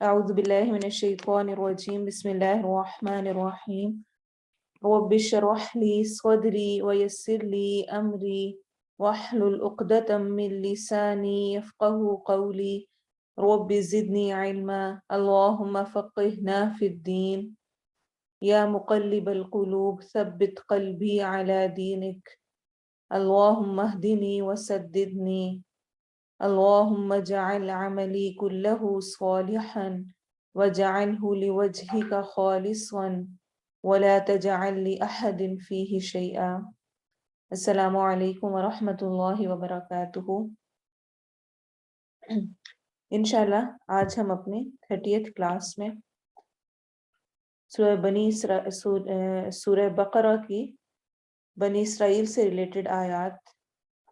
اعوذ باللہ من الشیطان الرجیم بسم اللہ الرحمن الرحیم رب اشرح لی صدری ویسر لی امری واحلل عقدۃ من لسانی یفقهوا قولی رب زدنی علما اللہم فقہنا فی الدین یا مقلب القلوب ثبت قلبی علی دینک اللہم اہدنی وسددنی اللهم اجعل عملي كله صالحا واجعله لوجهك خالصا ولا تجعل لأحد فيه شيئا. السلام علیکم ورحمۃ اللہ وبرکاتہ. انشاءاللہ آج ہم اپنے 30th کلاس میں سورہ بقرہ کی بنی اسرائیل سے ریلیٹڈ آیات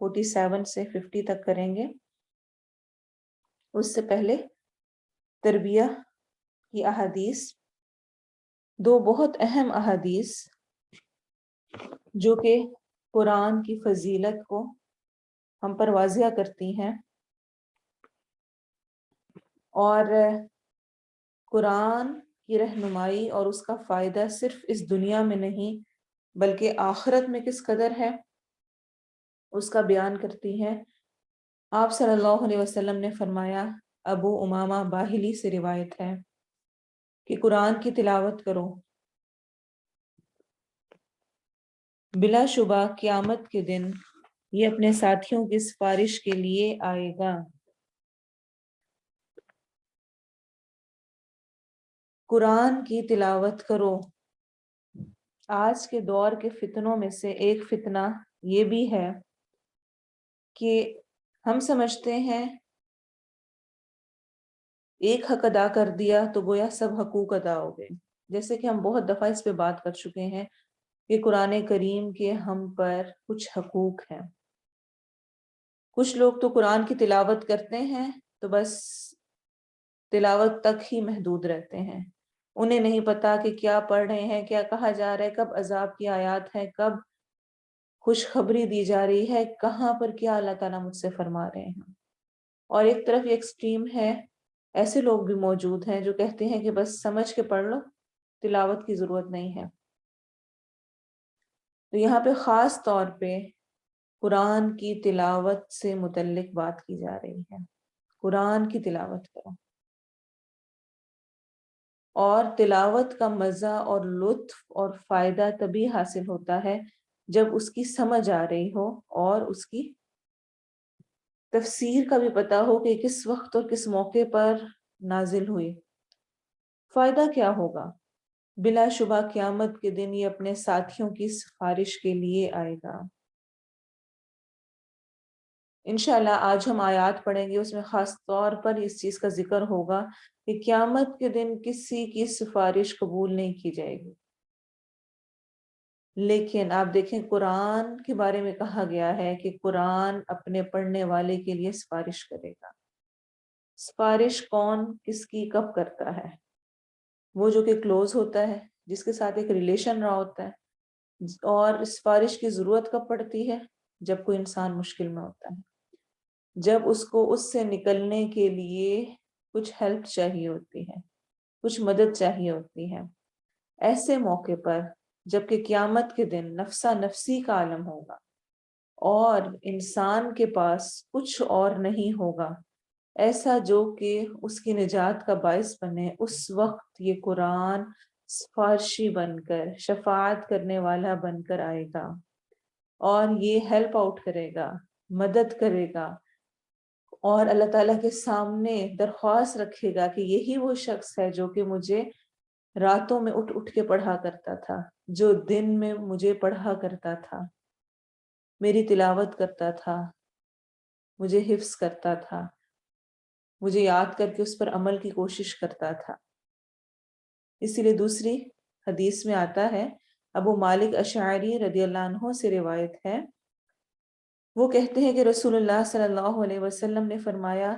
47 سے 50 تک کریں گے. اس سے پہلے تربیہ کی احادیث، دو بہت اہم احادیث جو کہ قرآن کی فضیلت کو ہم پر واضح کرتی ہیں اور قرآن کی رہنمائی اور اس کا فائدہ صرف اس دنیا میں نہیں بلکہ آخرت میں کس قدر ہے اس کا بیان کرتی ہے. آپ صلی اللہ علیہ وسلم نے فرمایا، ابو امامہ باہلی سے روایت ہے کہ قرآن کی تلاوت کرو، بلا شبہ قیامت کے دن یہ اپنے ساتھیوں کی سفارش کے لیے آئے گا. قرآن کی تلاوت کرو. آج کے دور کے فتنوں میں سے ایک فتنہ یہ بھی ہے کہ ہم سمجھتے ہیں ایک حق ادا کر دیا تو گویا سب حقوق ادا ہو گئے. جیسے کہ ہم بہت دفعہ اس پہ بات کر چکے ہیں کہ قرآن کریم کے ہم پر کچھ حقوق ہیں. کچھ لوگ تو قرآن کی تلاوت کرتے ہیں تو بس تلاوت تک ہی محدود رہتے ہیں، انہیں نہیں پتا کہ کیا پڑھ رہے ہیں، کیا کہا جا رہا ہے، کب عذاب کی آیات ہے، کب خوشخبری دی جا رہی ہے، کہاں پر کیا اللہ تعالیٰ مجھ سے فرما رہے ہیں. اور ایک طرف یہ ایکسٹریم ہے، ایسے لوگ بھی موجود ہیں جو کہتے ہیں کہ بس سمجھ کے پڑھ لو، تلاوت کی ضرورت نہیں ہے. تو یہاں پہ خاص طور پہ قرآن کی تلاوت سے متعلق بات کی جا رہی ہے. قرآن کی تلاوت کرو، اور تلاوت کا مزہ اور لطف اور فائدہ تبھی حاصل ہوتا ہے جب اس کی سمجھ آ رہی ہو اور اس کی تفسیر کا بھی پتا ہو کہ کس وقت اور کس موقع پر نازل ہوئی. فائدہ کیا ہوگا؟ بلا شبہ قیامت کے دن یہ اپنے ساتھیوں کی سفارش کے لیے آئے گا. انشاءاللہ آج ہم آیات پڑھیں گے، اس میں خاص طور پر اس چیز کا ذکر ہوگا کہ قیامت کے دن کسی کی سفارش قبول نہیں کی جائے گی. لیکن آپ دیکھیں قرآن کے بارے میں کہا گیا ہے کہ قرآن اپنے پڑھنے والے کے لیے سفارش کرے گا. سفارش کون کس کی کب کرتا ہے؟ وہ جو کہ کلوز ہوتا ہے، جس کے ساتھ ایک ریلیشن رہا ہوتا ہے. اور سفارش کی ضرورت کب پڑتی ہے؟ جب کوئی انسان مشکل میں ہوتا ہے، جب اس کو اس سے نکلنے کے لیے کچھ ہیلپ چاہیے ہوتی ہے، کچھ مدد چاہیے ہوتی ہے. ایسے موقع پر جب کہ قیامت کے دن نفسا نفسی کا عالم ہوگا اور انسان کے پاس کچھ اور نہیں ہوگا ایسا جو کہ اس کی نجات کا باعث بنے، اس وقت یہ قرآن سفارشی بن کر، شفاعت کرنے والا بن کر آئے گا اور یہ ہیلپ آؤٹ کرے گا، مدد کرے گا، اور اللہ تعالیٰ کے سامنے درخواست رکھے گا کہ یہی وہ شخص ہے جو کہ مجھے راتوں میں اٹھ اٹھ کے پڑھا کرتا تھا، جو دن میں مجھے پڑھا کرتا تھا، میری تلاوت کرتا تھا، مجھے حفظ کرتا تھا، مجھے یاد کر کے اس پر عمل کی کوشش کرتا تھا. اسی لیے دوسری حدیث میں آتا ہے، ابو مالک اشعری رضی اللہ عنہ سے روایت ہے، وہ کہتے ہیں کہ رسول اللہ صلی اللہ علیہ وسلم نے فرمایا،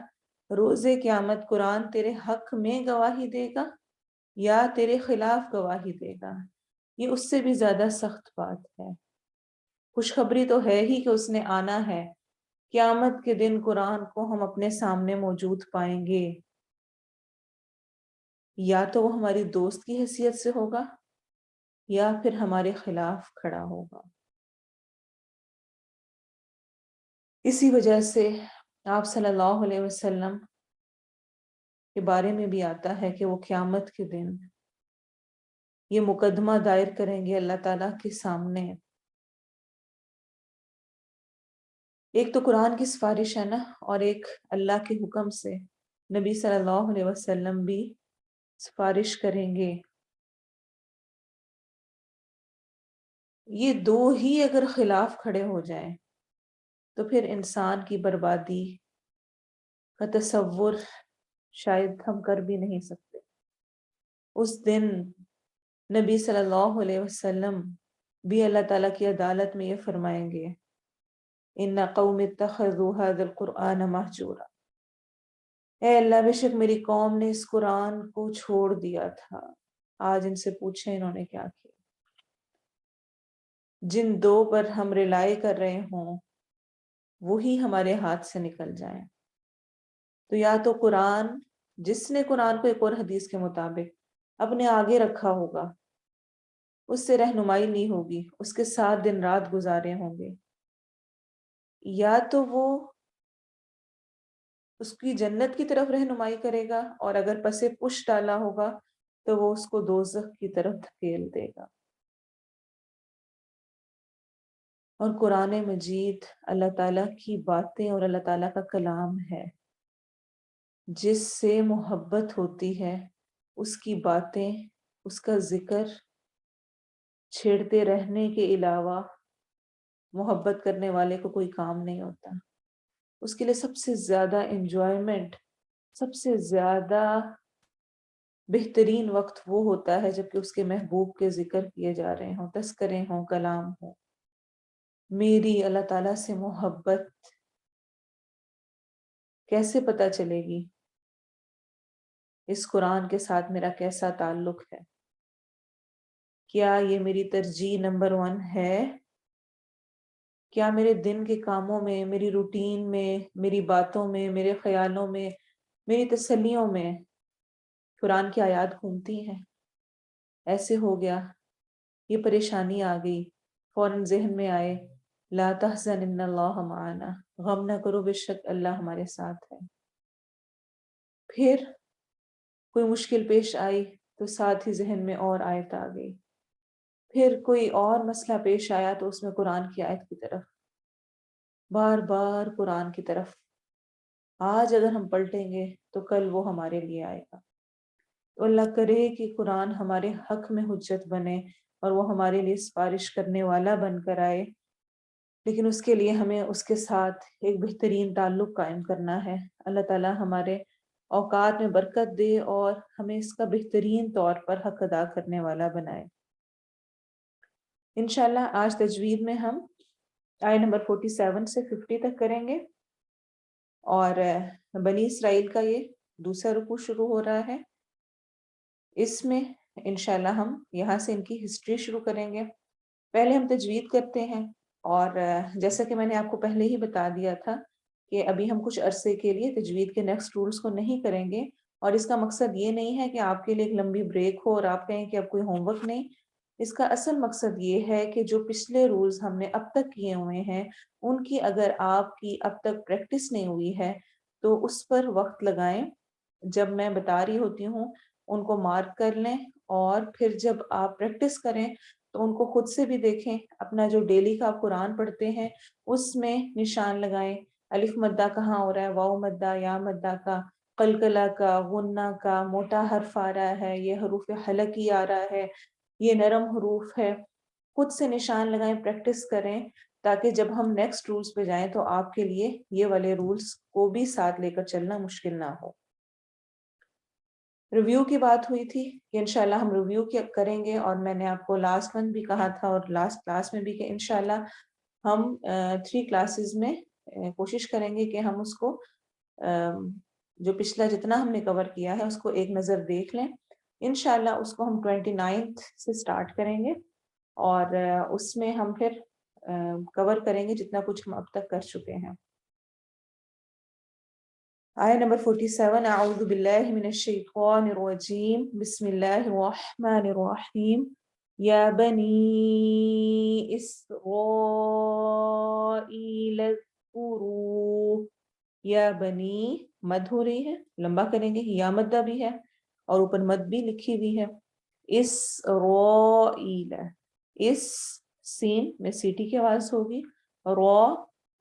روز قیامت قرآن تیرے حق میں گواہی دے گا یا تیرے خلاف گواہی دے گا. یہ اس سے بھی زیادہ سخت بات ہے. خوشخبری تو ہے ہی کہ اس نے آنا ہے. قیامت کے دن قرآن کو ہم اپنے سامنے موجود پائیں گے. یا تو وہ ہماری دوست کی حیثیت سے ہوگا یا پھر ہمارے خلاف کھڑا ہوگا. اسی وجہ سے آپ صلی اللہ علیہ وسلم کے بارے میں بھی آتا ہے کہ وہ قیامت کے دن یہ مقدمہ دائر کریں گے اللہ تعالیٰ کے سامنے. ایک تو قرآن کی سفارش ہے نا، اور ایک اللہ کے حکم سے نبی صلی اللہ علیہ وسلم بھی سفارش کریں گے. یہ دو ہی اگر خلاف کھڑے ہو جائیں تو پھر انسان کی بربادی کا تصور شاید ہم کر بھی نہیں سکتے. اس دن نبی صلی اللہ علیہ وسلم بھی اللہ تعالیٰ کی عدالت میں یہ فرمائیں گے ان قوم اتخذوا هذا القرآن مہجورا، اے اللہ بے شک میری قوم نے اس قرآن کو چھوڑ دیا تھا. آج ان سے پوچھیں انہوں نے کیا کیا. جن دو پر ہم ریلائی کر رہے ہوں وہی ہمارے ہاتھ سے نکل جائیں. تو یا تو قرآن، جس نے قرآن کو ایک اور حدیث کے مطابق اپنے آگے رکھا ہوگا، اس سے رہنمائی نہیں ہوگی، اس کے ساتھ دن رات گزارے ہوں گے، یا تو وہ اس کی جنت کی طرف رہنمائی کرے گا، اور اگر پسے پش ڈالا ہوگا تو وہ اس کو دوزخ کی طرف دھکیل دے گا. اور قرآن مجید اللہ تعالیٰ کی باتیں اور اللہ تعالیٰ کا کلام ہے. جس سے محبت ہوتی ہے اس کی باتیں، اس کا ذکر چھیڑتے رہنے کے علاوہ محبت کرنے والے کو کوئی کام نہیں ہوتا. اس کے لیے سب سے زیادہ انجوائمنٹ، سب سے زیادہ بہترین وقت وہ ہوتا ہے جب کہ اس کے محبوب کے ذکر کیے جا رہے ہوں، تذکرے ہوں، کلام ہوں. میری اللہ تعالیٰ سے محبت کیسے پتہ چلے گی؟ اس قرآن کے ساتھ میرا کیسا تعلق ہے؟ کیا یہ میری ترجیح نمبر 1 ہے؟ کیا میرے دن کے کاموں میں، میری روٹین میں، میری باتوں میں، میرے خیالوں میں، میری تسلیوں میں قرآن کی آیات گھومتی ہیں؟ ایسے ہو گیا، یہ پریشانی آ گئی، فوراً ذہن میں آئے لا تحزن ان اللہ معنا، غم نہ کرو بے شک اللہ ہمارے ساتھ ہے. پھر کوئی مشکل پیش آئی تو ساتھ ہی ذہن میں اور آیت آ گئی. پھر کوئی اور مسئلہ پیش آیا تو اس میں قرآن کی آیت کی طرف، بار بار قرآن کی طرف. آج اگر ہم پلٹیں گے تو کل وہ ہمارے لیے آئے گا. تو اللہ کرے کہ قرآن ہمارے حق میں حجت بنے اور وہ ہمارے لیے سفارش کرنے والا بن کر آئے. لیکن اس کے لیے ہمیں اس کے ساتھ ایک بہترین تعلق قائم کرنا ہے. اللہ تعالیٰ ہمارے اوقات میں برکت دے اور ہمیں اس کا بہترین طور پر حق ادا کرنے والا بنائے. انشاءاللہ آج تجوید میں ہم آیت نمبر 47 سے 50 تک کریں گے، اور بنی اسرائیل کا یہ دوسرا رکوع شروع ہو رہا ہے. اس میں انشاءاللہ ہم یہاں سے ان کی ہسٹری شروع کریں گے. پہلے ہم تجوید کرتے ہیں، اور جیسا کہ میں نے آپ کو پہلے ہی بتا دیا تھا کہ ابھی ہم کچھ عرصے کے لیے تجوید کے نیکسٹ رولز کو نہیں کریں گے. اور اس کا مقصد یہ نہیں ہے کہ آپ کے لیے ایک لمبی بریک ہو اور آپ کہیں کہ اب کوئی ہوم ورک نہیں. اس کا اصل مقصد یہ ہے کہ جو پچھلے رولز ہم نے اب تک کیے ہوئے ہیں ان کی اگر آپ کی اب تک پریکٹس نہیں ہوئی ہے تو اس پر وقت لگائیں. جب میں بتا رہی ہوتی ہوں ان کو مارک کر لیں، اور پھر جب آپ پریکٹس کریں تو ان کو خود سے بھی دیکھیں. اپنا جو ڈیلی کا آپ قرآن پڑھتے ہیں اس میں نشان لگائیں، الف مدہ کہاں ہو رہا ہے، واو مدہ، یا مدہ کا، قلقلہ کا، غنہ کا، موٹا حرف آ رہا ہے، یہ حروف حلقی آ رہا ہے، یہ نرم حروف ہے. خود سے نشان لگائیں، پریکٹس کریں، تاکہ جب ہم نیکسٹ رولز پہ جائیں تو آپ کے لیے یہ والے رولز کو بھی ساتھ لے کر چلنا مشکل نہ ہو. ریویو کی بات ہوئی تھی کہ انشاءاللہ ہم ریویو کریں گے، اور میں نے آپ کو لاسٹ منتھ بھی کہا تھا اور لاسٹ کلاس میں بھی کہ انشاءاللہ ہم 3 کلاسز میں کوشش کریں گے کہ ہم اس کو جو پچھلا جتنا ہم نے کور کیا ہے اس کو ایک نظر دیکھ لیں. انشاءاللہ اس کو ہم 29 سے سٹارٹ کریں گے، اور اس میں ہم پھر کور کریں گے جتنا کچھ ہم اب تک کر چکے ہیں. آیہ نمبر 47. اعوذ باللہ من الشیطان الرجیم بسم اللہ الرحمن الرحیم. یا بنی اسرائیل اذکروا. یا بنی مد ہو رہی ہے، لمبا کریں گے، یا مدہ بھی ہے اور اوپر مد بھی لکھی ہوئی ہے. اسرائیل، اس سین میں سیٹی کی آواز ہوگی، رو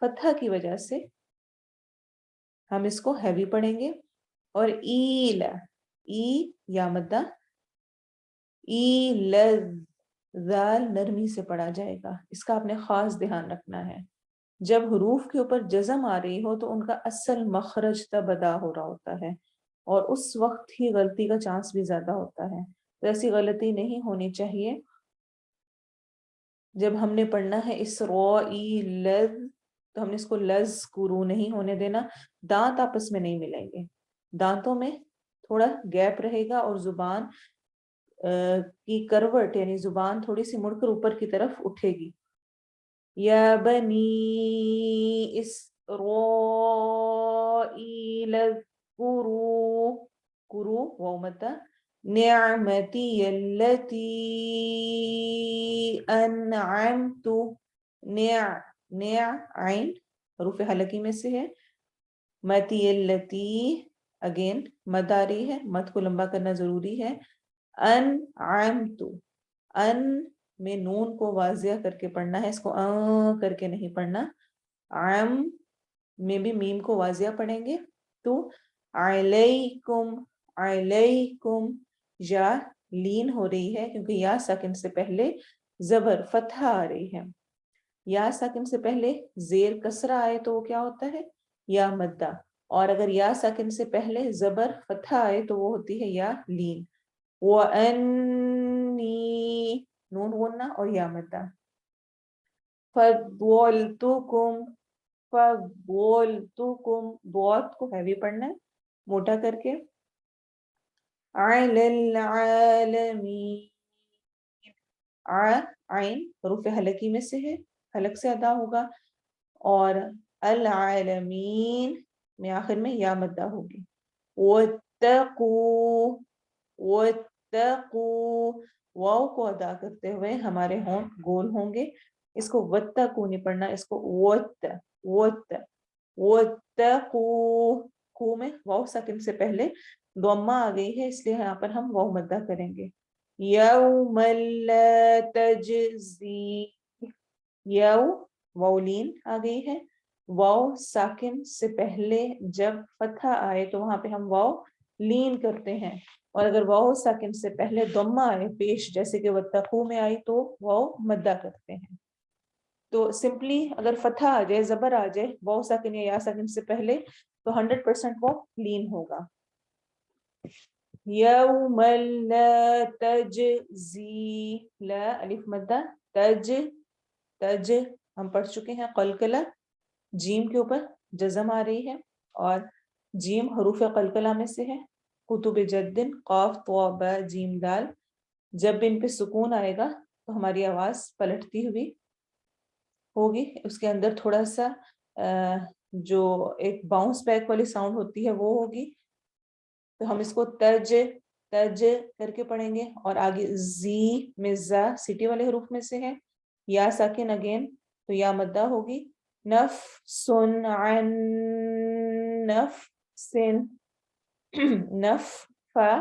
فتحہ کی وجہ سے ہم اس کو ہیوی پڑھیں گے. اور ایل، ای یا مدہ، ایلذ، ذال نرمی سے پڑھا جائے گا. اس کا آپ نے خاص دھیان رکھنا ہے. جب حروف کے اوپر جزم آ رہی ہو تو ان کا اصل مخرج تب ادا ہو رہا ہوتا ہے اور اس وقت ہی غلطی کا چانس بھی زیادہ ہوتا ہے. تو ایسی غلطی نہیں ہونی چاہیے. جب ہم نے پڑھنا ہے اسرائیلذ تو ہم نے اس کو لذکروا نہیں ہونے دینا. دانت آپس میں نہیں ملیں گے، دانتوں میں تھوڑا گیپ رہے گا اور زبان کی کروٹ یعنی زبان تھوڑی سی مڑ کر اوپر کی طرف اٹھے گی. یا بنی اسرائیل اذکروا، کرو واو مدہ، نعمتی التی انعمت، عین حروف حلقی میں سے ہے. متی التی اگین مد آ رہی ہے، مد کو لمبا کرنا ضروری ہے. انعمت، ان میں نون کو واضح کر کے پڑھنا ہے، اس کو کر کے نہیں پڑھنا. عم میں بھی میم کو واضح پڑھیں گے. تو علیکم، علیکم، یا لین ہو رہی ہے کیونکہ یا ساکن سے پہلے زبر فتحہ آ رہی ہے. یا ساکن سے پہلے زیر کسرہ آئے تو وہ کیا ہوتا ہے؟ یا مدہ. اور اگر یا ساکن سے پہلے زبر فتحہ آئے تو وہ ہوتی ہے یا لین. وَأَنِّي نون غنہ اور یا مدہ. فَضَّلْتُكُمْ، فَضَّلْتُكُمْ، بہت کو ہیوی پڑھنا ہے موٹا کر کے. عَلَى الْعَالَمِينَ، عین حروف حلقی میں سے ہے، حلق سے ادا ہوگا. اور العالمین میں آخر میں یا مدہ ہوگی. وَاتَّقُوا، وَاتَّقُوا، واو کو ادا کرتے ہوئے ہمارے ہونٹ گول ہوں گے. اس کو وَاتَّقُوا نہیں پڑھنا، اس کو وَاتَّقُوا. کو میں واو ساکن سے پہلے ضمہ آ گئی ہے اس لیے یہاں پر ہم واو مدہ کریں گے. یوم لا تجزی، یو واو لین آ گئی ہے. واو ساکن سے پہلے جب فتحہ آئے تو وہاں پہ ہم واو لین کرتے ہیں، اور اگر واو ساکن سے پہلے ضمہ آئے پیش جیسے کہ وَاتَّقُوا میں آئی تو واو مدہ کرتے ہیں. تو سمپلی اگر فتحہ آ جائے، زبر آ جائے واو ساکن یا یا ساکن سے پہلے تو 100% وہ لین ہوگا. یوم لا تجزی، لا الف مدہ، تج ہم پڑھ چکے ہیں قلقلہ، جیم کے اوپر جزم آ رہی ہے اور جیم حروف قلقلہ میں سے ہے. کتب جدن، قاف طا با جیم دال. جب ان پہ سکون آئے گا تو ہماری آواز پلٹتی ہوئی ہوگی. اس کے اندر تھوڑا سا جو ایک باؤنس بیک والی ساؤنڈ ہوتی ہے وہ ہوگی. تو ہم اس کو تج کر کے پڑھیں گے. اور آگے زی میں زا سٹی والے حروف میں سے ہے، یا ساکن اگین تو یا مدہ ہوگی. نفسن عن نفسن، نف فا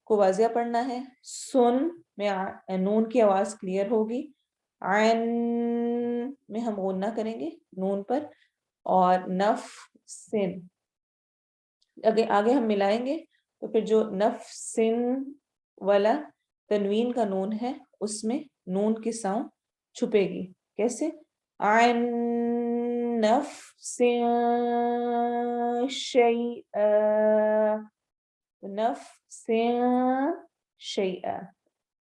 کو واضح پڑھنا ہے. سن میں نون کی آواز کلیئر ہوگی. عین میں ہم غنہ کریں گے نون پر. اور نفسن آگے ہم ملائیں گے تو پھر جو نفسن والا تنوین کا نون ہے اس میں نون کی ساؤنڈ چھپے گی. کیسے؟ عین نفس شیئا، نفس شیئا،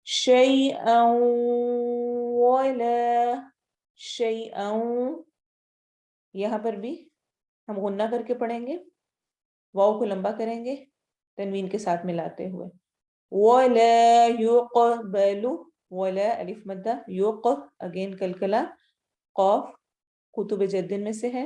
شیئا ولا شیئا. یہاں پر بھی ہم غنہ کر کے پڑھیں گے، واو کو لمبا کریں گے تنوین کے ساتھ ملاتے ہوئے. وَلَا يُقْبَلُ، وَلَا الف مدہ، یوق اگین کلکلا، قاف کتب جدن میں سے ہے.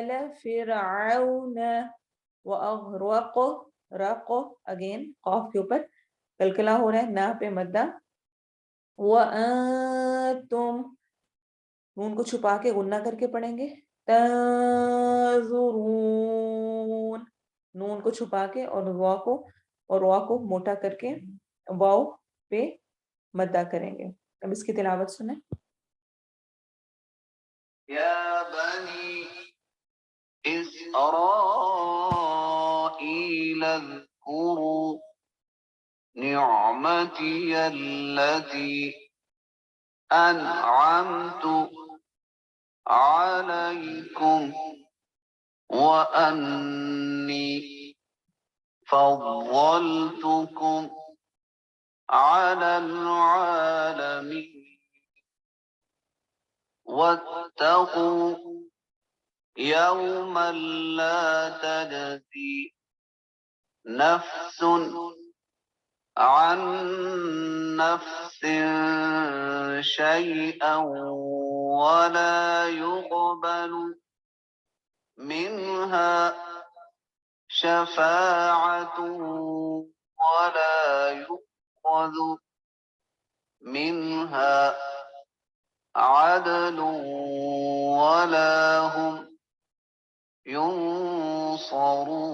آل فرعون وأغرق رق اگین قاف کے اوپر کلکلا ہو رہا ہے، نا پہ مدہ، وَأَنتُمْ نون کو چھپا کے غنہ کر کے پڑھیں گے، تنظرون نون کو چھپا کے اور وا کو موٹا کر کے واو پہ مدہ کریں گے۔ اب اس کی تلاوت سنیں۔ یا بنی اسرائیل اذکروا نعمتی التي انعمت علیکم وانی فضلتکم علی العالمین واتقوا يوما لا تجزي نفس عن نفس شيئا ولا يقبل منها شفاعة ولا يؤخذ منها عدل ولا هم ينصرون۔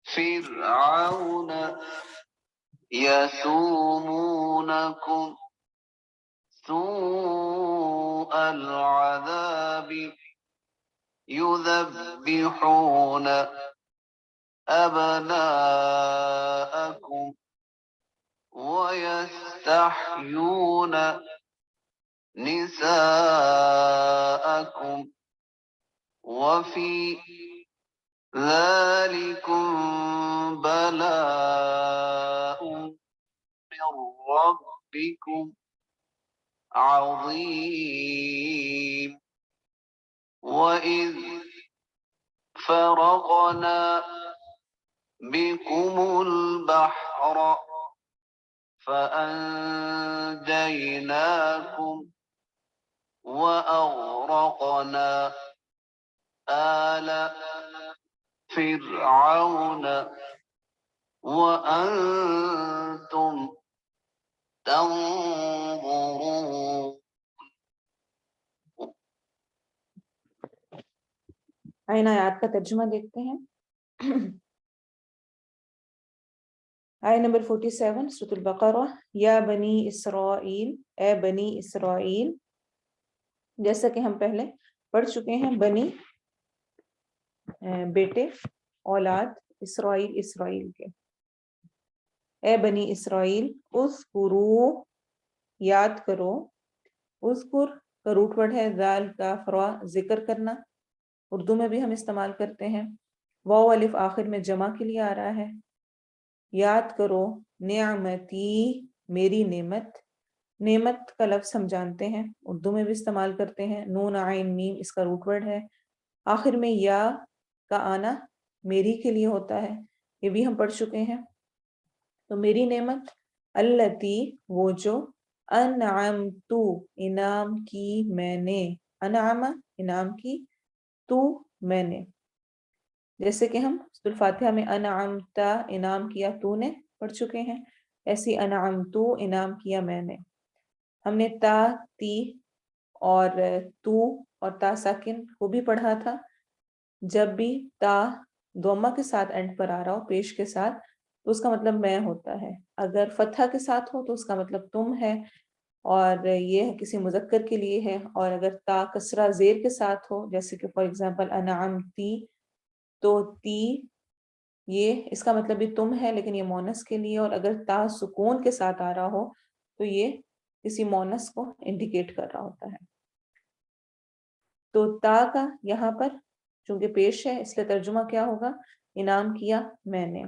فرعون يسومونكم سوء العذاب يذبحون أبناءكم ويستحيون نساءكم وفي ذلكم بلاء من ربكم عظيم۔ وَإِذْ فَرَقْنَا بِكُمُ الْبَحْرَ فَأَنْجَيْنَاكُمْ وَأَغْرَقْنَا آلَ فرعون وَأَنْتُمْ تنظرون۔ آئین آیات کا ترجمہ دیکھتے ہیں۔ آیت نمبر 47 سورۃ البقرہ۔ یا بنی اسرائیل، اے بنی اسرائیل، جیسا کہ ہم پہلے پڑھ چکے ہیں، بنی بیٹے، اولاد، اسرائیل اسرائیل کے۔ اے بنی اسرائیل، اذکروا یاد کرو، اذکر کا روٹ ورڈ ہے ذال کا فرا ذکر کرنا، اردو میں بھی ہم استعمال کرتے ہیں۔ واو الف آخر میں جمع کے لیے آ رہا ہے۔ یاد کرو نعمتی میری نعمت، نعمت کا لفظ ہم جانتے ہیں، اردو میں بھی استعمال کرتے ہیں، نون عین میم اس کا روٹ ورڈ ہے، آخر میں یا کا آنا میری کے لیے ہوتا ہے، یہ بھی ہم پڑھ چکے ہیں۔ تو میری نعمت التی وہ جو، انعمت انعام کی میں نے، انعم انعام کی، تو میں نے، جیسے کہ ہم سورۃ الفاتحہ میں انعمت انعام کیا تو نے پڑھ چکے ہیں، ایسی انعمت انعام کیا میں نے۔ ہم نے تا تی اور تو اور تا ساکن کو بھی پڑھا تھا۔ جب بھی تا دوما کے ساتھ اینڈ پر آ رہا ہو، پیش کے ساتھ، تو اس کا مطلب میں ہوتا ہے، اگر فتحہ کے ساتھ ہو تو اس کا مطلب تم ہے، اور یہ کسی مذکر کے لیے ہے، اور اگر تا کسرہ زیر کے ساتھ ہو، جیسے کہ فار ایگزامپل انعمتی، تو تی یہ اس کا مطلب بھی تم ہے لیکن یہ مونس کے لیے، اور اگر تا سکون کے ساتھ آ رہا ہو تو یہ کسی مونس کو انڈیکیٹ کر رہا ہوتا ہے۔ تو تا کا یہاں پر چونکہ پیش ہے اس لیے ترجمہ کیا ہوگا، انعام کیا میں نے،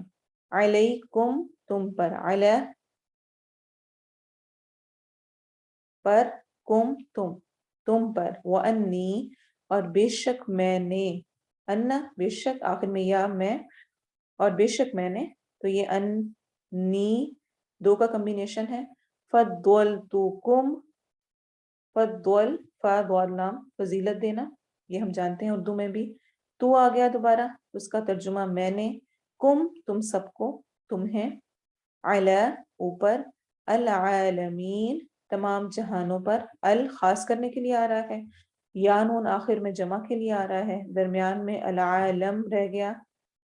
علیکم تم پر، علی پر, کم تم پر, وانی اور بے شک میں نے, انا بے شک آخر میں یا میں, اور بے شک میں نے, تو یہ انی دو کا کمبینیشن ہے. فضلتکم, فضل فا ضاد لام فضیلت دینا, یہ ہم جانتے ہیں اردو میں بھی. تو آ گیا دوبارہ, اس کا ترجمہ میں نے, کم تم سب کو, تمہیں, علی اوپر, العالمین تمام جہانوں پر, ال خاص کرنے کے لیے آ رہا ہے, یا نون آخر میں جمع کے لیے آ رہا ہے, درمیان میں العالم رہ گیا,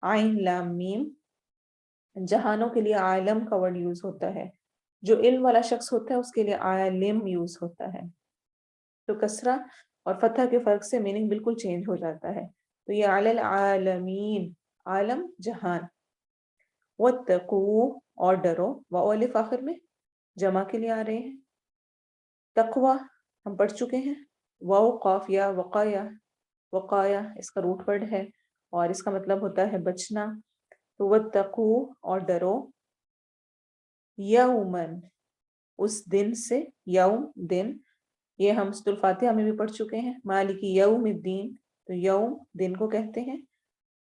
عین لام میم, جہانوں کے لیے عالم کا ورڈ یوز ہوتا ہے, جو علم والا شخص ہوتا ہے اس کے لیے عالم یوز ہوتا ہے. تو کسرہ اور فتح کے فرق سے میننگ بالکل چینج ہو جاتا ہے. تو یہ علی العالمین, عالم جہان. واتقوا اور ڈرو, والف آخر میں جمع کے لیے آ رہے ہیں. تقوی ہم پڑھ چکے ہیں, واو قاف یا وقایا, وقایا اس کا روٹ ورڈ ہے اور اس کا مطلب ہوتا ہے بچنا. تو واتقوا اور ڈرو, یومن اس دن سے, یوم دن, یہ ہم سورۃ الفاتحہ میں بھی پڑھ چکے ہیں, مالک یوم الدین, تو یوم دن کو کہتے ہیں.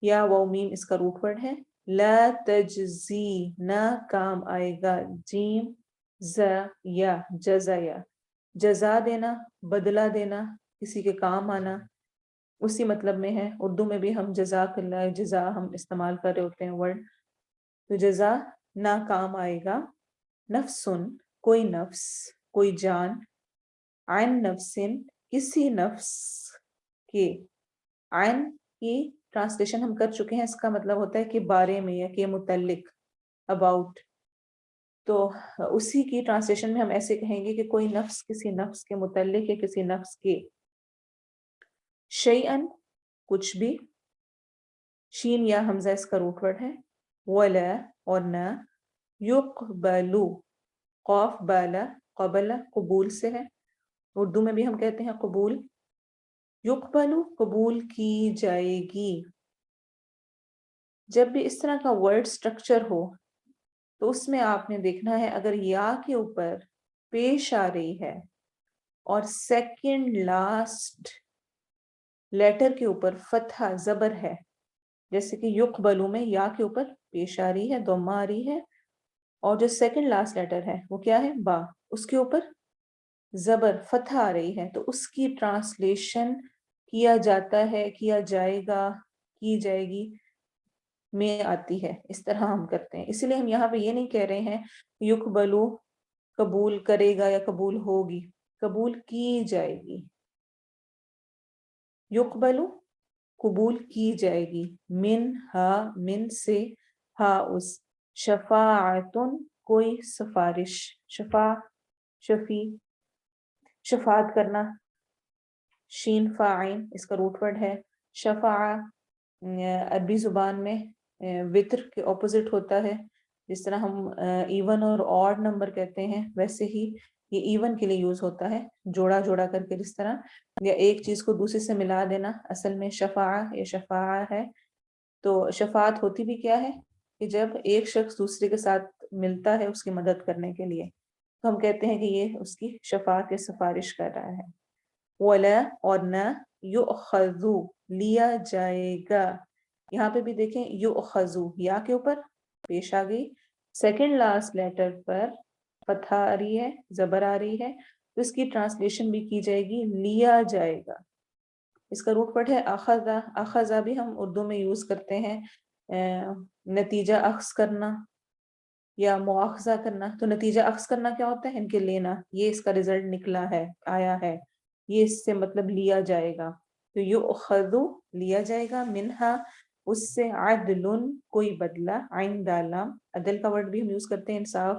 یا واو میم اس کا روٹ ورڈ ہے. لا تجزی نہ کام آئے گا, جیم ز یا جزایا, جزا دینا, بدلہ دینا, کسی کے کام آنا, اسی مطلب میں ہے. اردو میں بھی ہم جزاک اللہ, جزا ہم استعمال کر رہے ہوتے ہیں ورڈ. تو جزا نہ کام آئے گا, نفسن کوئی نفس, کوئی جان, عن نفسن کسی نفس کے, عن کی ٹرانسلیشن ہم کر چکے ہیں, اس کا مطلب ہوتا ہے کہ بارے میں یا کہ متعلق, اباؤٹ. تو اسی کی ٹرانسلیشن میں ہم ایسے کہیں گے کہ کوئی نفس کسی نفس کے متعلق یا کسی نفس کے. شیئن کچھ بھی, شین یا حمزہ اس کا روٹ ورڈ ہے. ولا اور نہ, یقبلو قاف بالا, قبل قبول سے ہے, اردو میں بھی ہم کہتے ہیں قبول. یقبلو قبول کی جائے گی. جب بھی اس طرح کا ورڈ سٹرکچر ہو تو اس میں آپ نے دیکھنا ہے, اگر یا کے اوپر پیش آ رہی ہے اور سیکنڈ لاسٹ لیٹر کے اوپر فتحہ زبر ہے, جیسے کہ یقبلو میں یا کے اوپر پیش آ رہی ہے, ضمہ آ رہی ہے, اور جو سیکنڈ لاسٹ لیٹر ہے وہ کیا ہے, با, اس کے اوپر زبر فتح آ رہی ہے, تو اس کی ٹرانسلیشن کیا جاتا ہے, کیا جائے گا, کی جائے گی میں آتی ہے. اس طرح ہم کرتے ہیں. اسی لیے ہم یہاں پہ یہ نہیں کہہ رہے ہیں یقبلو قبول کرے گا یا قبول ہوگی, قبول کی جائے گی. یقبلو قبول کی جائے گی, من ہا من سے, ہا اس, شفاعتن کوئی سفارش, شفا شفی شفاعت کرنا, شین فاعین اس کا روٹ ورڈ ہے. شفاع عربی زبان میں وطر کے اپوزٹ ہوتا ہے, جس طرح ہم ایون اور آڈ نمبر کہتے ہیں ویسے ہی یہ ایون کے لیے یوز ہوتا ہے, جوڑا جوڑا کر کے, جس طرح یا ایک چیز کو دوسرے سے ملا دینا, اصل میں شفاع یا شفاع ہے. تو شفاعت ہوتی بھی کیا ہے کہ جب ایک شخص دوسرے کے ساتھ ملتا ہے اس کی مدد کرنے کے لیے, تو ہم کہتے ہیں کہ یہ اس کی شفاعت یا سفارش کر رہا ہے. ولا اور نہ, یؤخذو لیا جائے گا. یہاں پہ بھی دیکھیں یؤخذو یا کے اوپر پیش آ گئی, سیکنڈ لاسٹ لیٹر پر فتح آ رہی ہے, زبر آ رہی ہے, تو اس کی ٹرانسلیشن بھی کی جائے گی لیا جائے گا. اس کا روٹ ورڈ ہے اخذا. اخذا بھی ہم اردو میں یوز کرتے ہیں نتیجہ اخذ کرنا یا مواخذہ کرنا. تو نتیجہ اخذ کرنا کیا ہوتا ہے, ان کے لینا, یہ اس کا رزلٹ نکلا ہے, آیا ہے, یہ اس سے مطلب لیا جائے گا. تو یؤخذ لیا جائے گا, منہا اس سے, عدل کوئی بدلہ, عین دالام عدل کا ورڈ بھی ہم یوز کرتے ہیں انصاف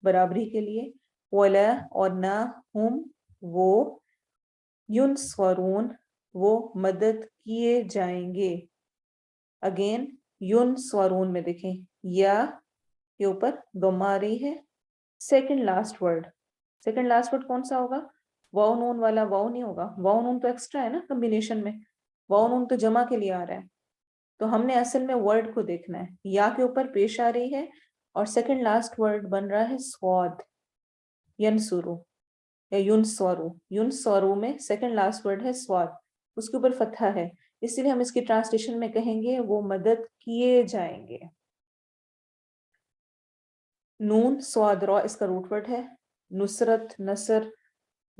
برابری کے لیے. ولا اور نہ, ہم وہ, ینصرون وہ مدد کیے جائیں گے. اگین ینصرون میں دیکھیں یا کے اوپر ضمہ آ رہی ہے, second last word, second last word کون سا ہوگا, واو نون والا واو نہیں ہوگا, واو نون تو ایکسٹرا ہے نا کمبینیشن میں, واو نون تو جمع کے لیے آ رہا ہے. تو ہم نے اصل میں ورڈ کو دیکھنا ہے, یا کے اوپر پیش آ رہی ہے اور سیکنڈ لاسٹ ورڈ بن رہا ہے سواد, ینصرو. یا ینصرو. ینصرو میں سیکنڈ لاسٹ ورڈ ہے سواد، اس کے اوپر فتحہ ہے، اس لیے ہم اس کی ٹرانسلیشن میں کہیں گے وہ مدد کیے جائیں گے. نون سواد را اس کا روٹ ورڈ ہے. نصرت، نصر،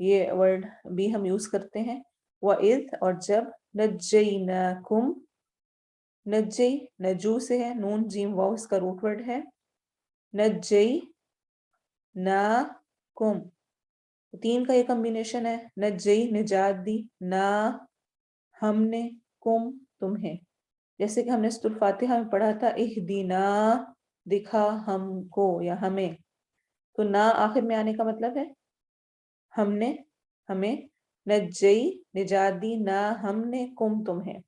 یہ ورڈ بھی ہم یوز کرتے ہیں. وَإِذْ اور جب، نَجَّيْنَاكُمْ، نجی نجو سے ہے، نون جیم واو اس کا روٹ ورڈ ہے. نجی نا کم، تین کا یہ کمبینیشن ہے. نجی نجات دی، نا ہم نے، کم تمہیں. جیسے کہ ہم نے سورۃ الفاتحہ میں پڑھا تھا اہدینا، دکھا ہم کو یا ہمیں، تو نا آخر میں آنے کا مطلب ہے ہم نے ہمیں. نجی نجات دی، نا ہم نے، کم تمہیں.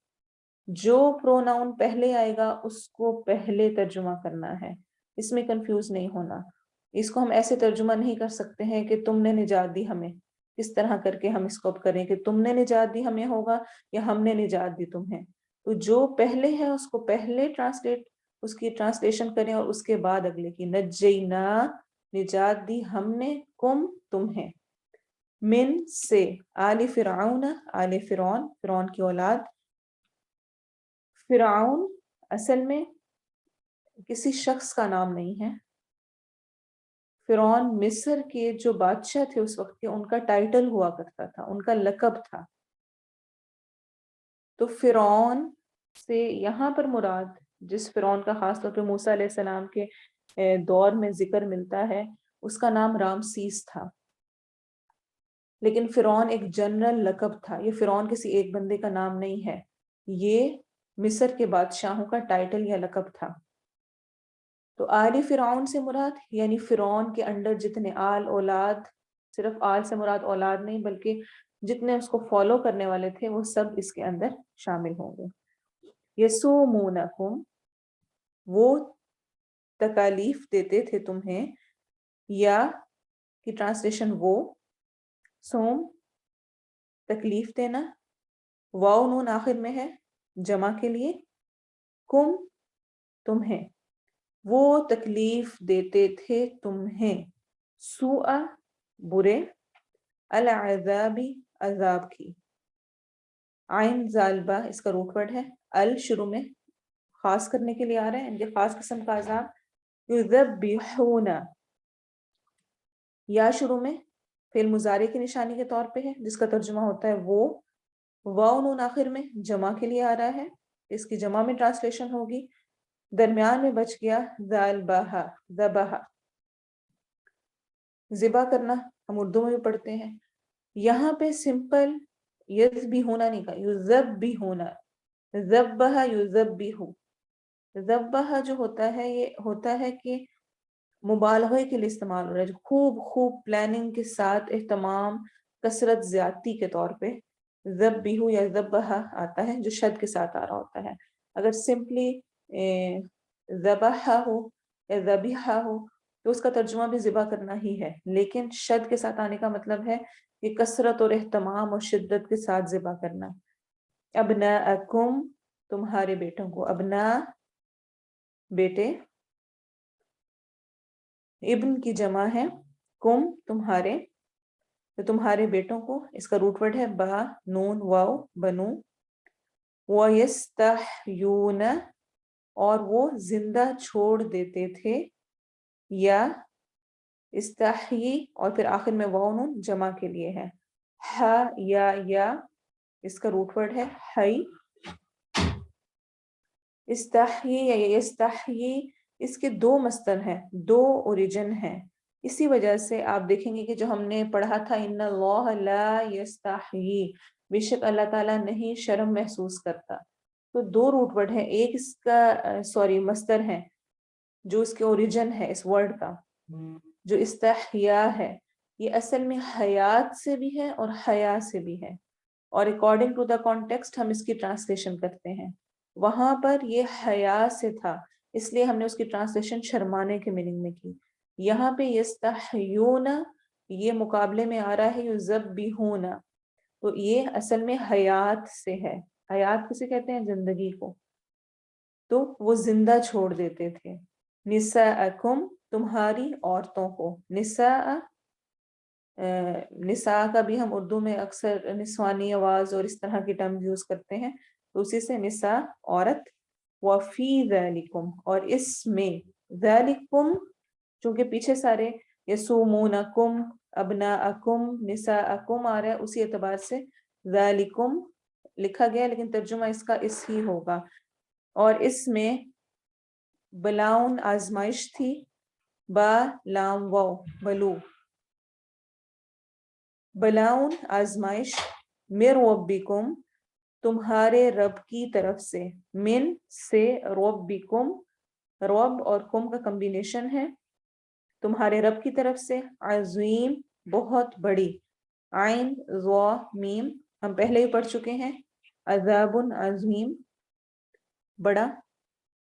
جو پروناؤن پہلے آئے گا اس کو پہلے ترجمہ کرنا ہے، اس میں کنفیوز نہیں ہونا. اس کو ہم ایسے ترجمہ نہیں کر سکتے ہیں کہ تم نے نجات دی ہمیں. کس طرح کر کے ہم اس کو اب کریں کہ تم نے نجات دی ہمیں ہوگا یا ہم نے نجات دی تمہیں. تو جو پہلے ہے اس کو پہلے اس کی ٹرانسلیشن کریں اور اس کے بعد اگلے کی. نجینا نجات دی ہم نے، کم تمہیں. من سے، آل فرعون، آل فرعون، فرعون کی اولاد. فرعون اصل میں کسی شخص کا نام نہیں ہے. فرعون مصر کے جو بادشاہ تھے اس وقت کے، ان کا ٹائٹل ہوا کرتا تھا، ان کا لقب تھا. تو فرعون سے یہاں پر مراد جس فرعون کا خاص طور پہ موسیٰ علیہ السلام کے دور میں ذکر ملتا ہے اس کا نام رامسیس تھا. لیکن فرعون ایک جنرل لقب تھا، یہ فرعون کسی ایک بندے کا نام نہیں ہے، یہ مصر کے بادشاہوں کا ٹائٹل یا لقب تھا. تو آل فرعون سے مراد یعنی فرعون کے انڈر جتنے آل، اولاد، صرف آل سے مراد اولاد نہیں بلکہ جتنے اس کو فالو کرنے والے تھے وہ سب اس کے اندر شامل ہوں گے. یسومونکم، وہ تکالیف دیتے تھے تمہیں، یا کی ٹرانسلیشن وہ، سوم تکلیف دینا، واو نون آخر میں ہے جمع کے لیے، کم تمہیں، وہ تکلیف دیتے تھے تمہیں، سوء برے، العذابی عذاب کی. عین ظالبہ اس کا روٹ ورڈ ہے. ال شروع میں خاص کرنے کے لیے آ رہے ہیں، ان کے خاص قسم کا عذاب. یذبحون، یا شروع میں فعل مضارع کی نشانی کے طور پہ ہے جس کا ترجمہ ہوتا ہے وہ. واو نون آخر میں جمع کے لیے آ رہا ہے، اس کی جمع میں ٹرانسلیشن ہوگی. درمیان میں بچ گیا ذالبہ، ذبح، ذبح کرنا ہم اردو میں بھی پڑھتے ہیں. یہاں پہ سمپل یذ بھی ہونا نہیں کہا، یذب بھی ہونا، ذبح یذبح. ذبح جو ہوتا ہے یہ ہوتا ہے کہ مبالغے کے لیے استعمال ہو رہا ہے، خوب خوب پلاننگ کے ساتھ، اہتمام، کثرت، زیادتی کے طور پہ ذبح یا ذبح آتا ہے جو شد کے ساتھ آ رہا ہوتا ہے. اگر سمپلی ذبح ہو یا ذبیحہ ہو تو اس کا ترجمہ بھی ذبح کرنا ہی ہے، لیکن شد کے ساتھ آنے کا مطلب ہے کہ کثرت اور اہتمام اور شدت کے ساتھ ذبح کرنا. ابناءکم، تمہارے بیٹوں کو. ابنا بیٹے، ابن کی جمع ہے، کم تمہارے، تو تمہارے بیٹوں کو. اس کا روٹ ورڈ ہے با نون واو، بنو. وَيَسْتَحْيُونَ، اور وہ زندہ چھوڑ دیتے تھے، یا استحیی اور پھر آخر میں واو نون جمع کے لیے ہے. یا اس کا روٹ ورڈ ہے حی. استحیی یا یستحیی، اس کے دو مصدر ہیں، دو اوریجن ہیں. اسی وجہ سے آپ دیکھیں گے کہ جو ہم نے پڑھا تھا ان اللہ لا یستحیی، بے شک اللہ تعالیٰ نہیں شرم محسوس کرتا. تو دو روٹ ورڈ ہیں، ایک اس کا مصدر ہے جو اس کے اوریجن ہے اس ورڈ کا، جو استحیا ہے، یہ اصل میں حیات سے بھی ہے اور حیا سے بھی ہے، اور اکارڈنگ ٹو دا کانٹیکسٹ ہم اس کی ٹرانسلیشن کرتے ہیں. وہاں پر یہ حیا سے تھا اس لیے ہم نے اس کی ٹرانسلیشن شرمانے کے میننگ میں کی. یہاں پہ یستحیون یہ مقابلے میں آ رہا ہے یذبحون، تو یہ اصل میں حیات سے ہے. حیات کسے کہتے ہیں؟ زندگی کو. تو وہ زندہ چھوڑ دیتے تھے. نساءکم، تمہاری عورتوں کو. نساء نساء کا بھی ہم اردو میں اکثر نسوانی آواز اور اس طرح کی ٹرم یوز کرتے ہیں، تو اسی سے نساء عورت، وفی ذالکم اور اس میں، ذالکم چونکہ پیچھے سارے یسومونکم ابناءکم نساءکم آ رہا ہے، اسی اعتبار سے ذالکم لکھا گیا، لیکن ترجمہ اس کا اس ہی ہوگا۔ اور اس میں بلاؤن آزمائش تھی، با لام واو بلو، بلاؤن آزمائش، من ربکم تمہارے رب کی طرف سے، من سے ربکم، رب اور کم کا کمبینیشن ہے، تمہارے رب کی طرف سے، عظیم بہت بڑی، عین ضا میم ہم پہلے ہی پڑھ چکے ہیں، عذاب عظیم بڑا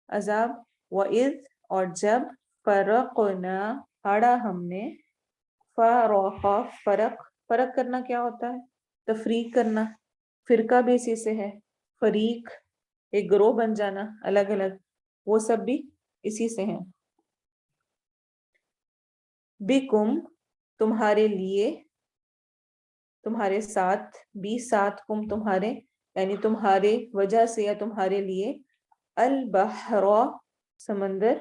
عذاب، وَإِذْ اور جب، فرقنا پھاڑا ہم نے، فرقا فرق کرنا کیا ہوتا ہے؟ تفریق کرنا، فرقہ بھی اسی سے ہے، فریق ایک گروہ بن جانا الگ الگ، وہ سب بھی اسی سے ہیں۔ بکم تمہارے لیے، تمہارے ساتھ، بھی ساتھ، کم تمہارے، یعنی تمہارے وجہ سے یا تمہارے لیے، البحر سمندر،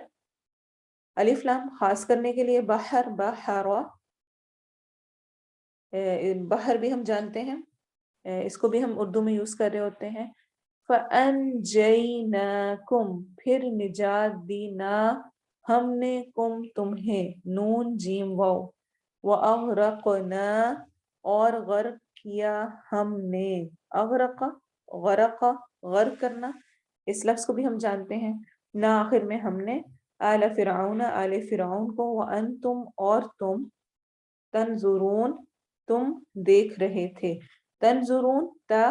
الف لام خاص کرنے کے لیے، بحر بحر، بحر بھی ہم جانتے ہیں، اس کو بھی ہم اردو میں یوز کر رہے ہوتے ہیں۔ فَأَنْجَيْنَاكُمْ پھر نجات دی نا ہم نے، کم تمہیں، نون جیم واو، وَأَغْرَقْنَا اور غرق کیا ہم نے، اغرق غرق غرق کرنا، اس لفظ کو بھی ہم جانتے ہیں، نہ آخر میں ہم نے، آل فرعون آل فرعون کو، وَأَنْتُمْ اور تم، تنظرون تم دیکھ رہے تھے، تنظرون تا